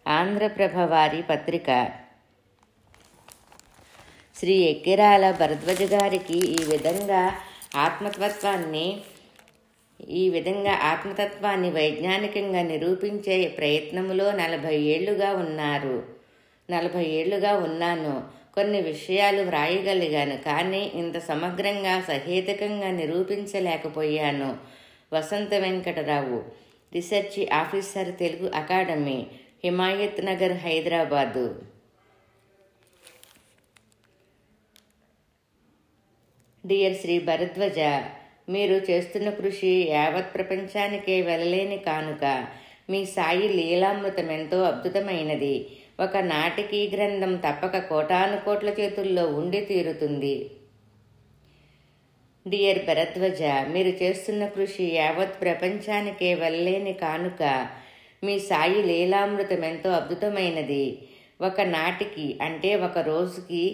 [SPEAKER 1] ఆంధ్రప్రభ వారి పత్రిక. శ్రీ ఎక్కిరాల భరద్వాజ గారికి ఈ విధంగా ఆత్మతత్వాన్ని వైజ్ఞానికంగా నిరూపించే ప్రయత్నములో 40 ఏళ్లుగా ఉన్నాను. కొన్ని విషయాలు వ్రాయగలిగాను, కానీ ఇంత సమగ్రంగా సహేతుకంగా నిరూపించలేకపోయాను. Vasantha Venkata Rao. Research officer, Telugu academy, Himayat Nagar, Hyderabad. Dear Sri Bharadwaja, మీరు చేస్తున్న కృషి యావత్ ప్రపంచానికే వెలలేని కానుక. మీ సాయి లీలామృతం ఎంతో అద్భుతమైనది. ఒక నాటికీ గ్రంథం తప్పక కోటానుకోట్ల చేతుల్లో ఉండి తీరుతుంది. డియర్ భరద్వజ, మీరు చేస్తున్న కృషి యావత్ ప్రపంచానికే వెలలేని కానుక. మీ సాయి లీలామృతం ఎంతో అద్భుతమైనది. ఒక నాటికి అంటే ఒక రోజుకి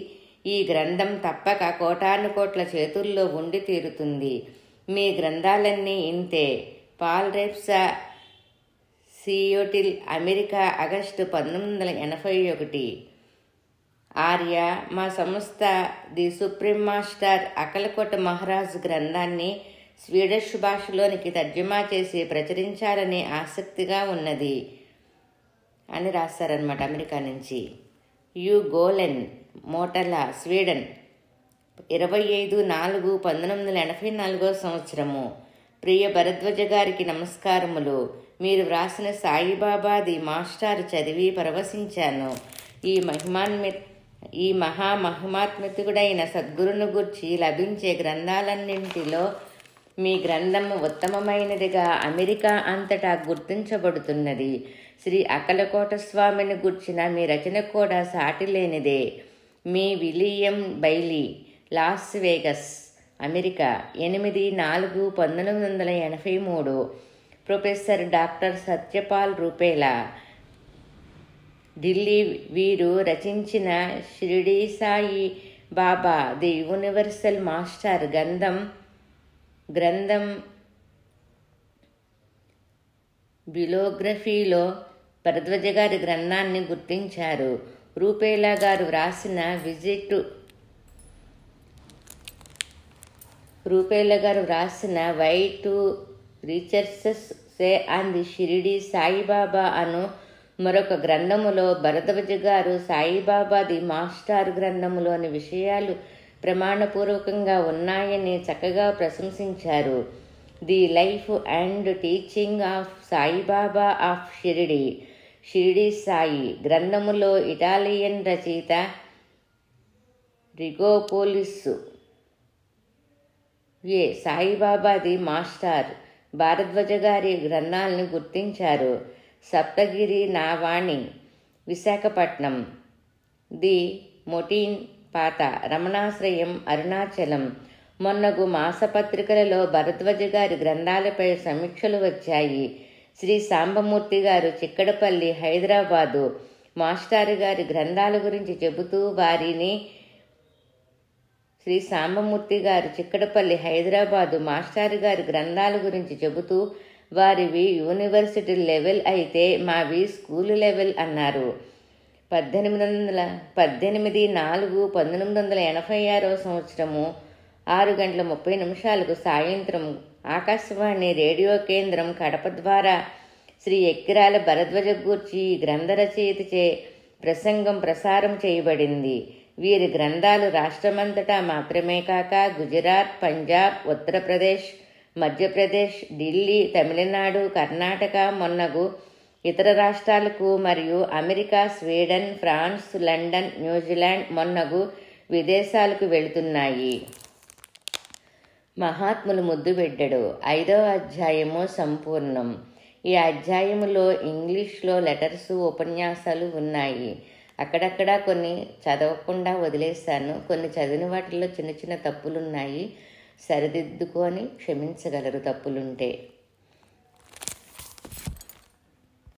[SPEAKER 1] ఈ గ్రంథం తప్పక కోటానుకోట్ల చేతుల్లో ఉండి తీరుతుంది. మీ గ్రంథాలన్నీ ఇంతే. Paul Repsa, Seattle, America, August 1981. ఆర్య, మా సంస్థ the supreme master Akkalkot Maharaj గ్రంథాన్ని స్వీడిష్ భాషలోనికి తర్జుమా చేసి ప్రచురించాలని ఆసక్తిగా ఉన్నది అని రాస్తారనమాట అమెరికా నుంచి. యు గోలెన్, మోటలా, స్వీడన్, 25/4/1984. ప్రియ భరద్వజ గారికి నమస్కారములు. మీరు వ్రాసిన సాయిబాబాది మాస్టర్ చదివి పరవశించాను. ఈ మహామహిమాత్మికుడైన సద్గురును గూర్చి లభించే గ్రంథాలన్నింటిలో మీ గ్రంథము ఉత్తమమైనదిగా అమెరికా అంతటా గుర్తించబడుతున్నది. శ్రీ అకలకోట స్వామిని గూర్చిన మీ రచన కూడా సాటి లేనిదే. మీ William Bailey, Las Vegas, America, 8/4/1983. Professor doctor Satyapal Rupela, Delhi. వీరు రచించిన Shirdi Sai Baba the universal master గ్రంథం బిలోగ్రఫీలో భరద్వజ గారి గ్రంథాన్ని గుర్తించారు. రూపేలా గారు వ్రాసిన why to researches say on the Shirdi Sai Baba అను మరొక గ్రంథములో భరద్వజ గారు సాయిబాబాది మాస్టర్ గ్రంథములోని విషయాలు ప్రమాణపూర్వకంగా ఉన్నాయని చక్కగా ప్రశంసించారు. The life and teaching of Saibaba of Shirdi Sai గ్రంథములో ఇటాలియన్ రచయిత రిగోపోలిస్ సాయిబాబాది మాస్టర్ భారద్వాజ గారి గ్రంథాలను గుర్తించారు. సప్తగిరి నావాణి, విశాఖపట్నం, ది మొటీన్ పాత, రమణాశ్రయం, అరుణాచలం మొన్నగు మాసపత్రికలలో భరద్వాజ గారి గ్రంథాలపై సమీక్షలు వచ్చాయి. శ్రీ సాంబమూర్తి గారు, చిక్కడపల్లి, హైదరాబాదు మాస్టర్ గారి గ్రంథాల గురించి చెబుతూ వారిని శ్రీ సాంబమూర్తి గారు, చిక్కడపల్లి, హైదరాబాదు మాస్టర్ గారి గ్రంథాల గురించి చెబుతూ వారివి యూనివర్సిటీ లెవెల్ అయితే మావి స్కూలు లెవెల్ అన్నారు. 18/4/1986 6:30 సాయంత్రం ఆకాశవాణి రేడియో కేంద్రం కడప ద్వారా శ్రీ ఎక్కిరాల భరద్వాజ గూర్చి గ్రంథ రచయితచే ప్రసంగం ప్రసారం చేయబడింది. వీరి గ్రంథాలు రాష్ట్రమంతటా మాత్రమే కాక గుజరాత్, పంజాబ్, ఉత్తరప్రదేశ్, మధ్యప్రదేశ్, ఢిల్లీ, తమిళనాడు, కర్ణాటక మొన్నగు ఇతర రాష్ట్రాలకు మరియు America, Sweden, France, London, New Zealand మొన్నగు విదేశాలకు వెళుతున్నాయి. మహాత్ములు ముద్దుబిడ్డడు 5వ అధ్యాయము సంపూర్ణం. ఈ అధ్యాయములో ఇంగ్లీష్లో లెటర్స్, ఉపన్యాసాలు ఉన్నాయి. అక్కడక్కడ కొన్ని చదవకుండా వదిలేశాను. కొన్ని చదివిన వాటిల్లో చిన్న చిన్న తప్పులున్నాయి. సరిదిద్దుకొని క్షమించగలరు తప్పులుంటే.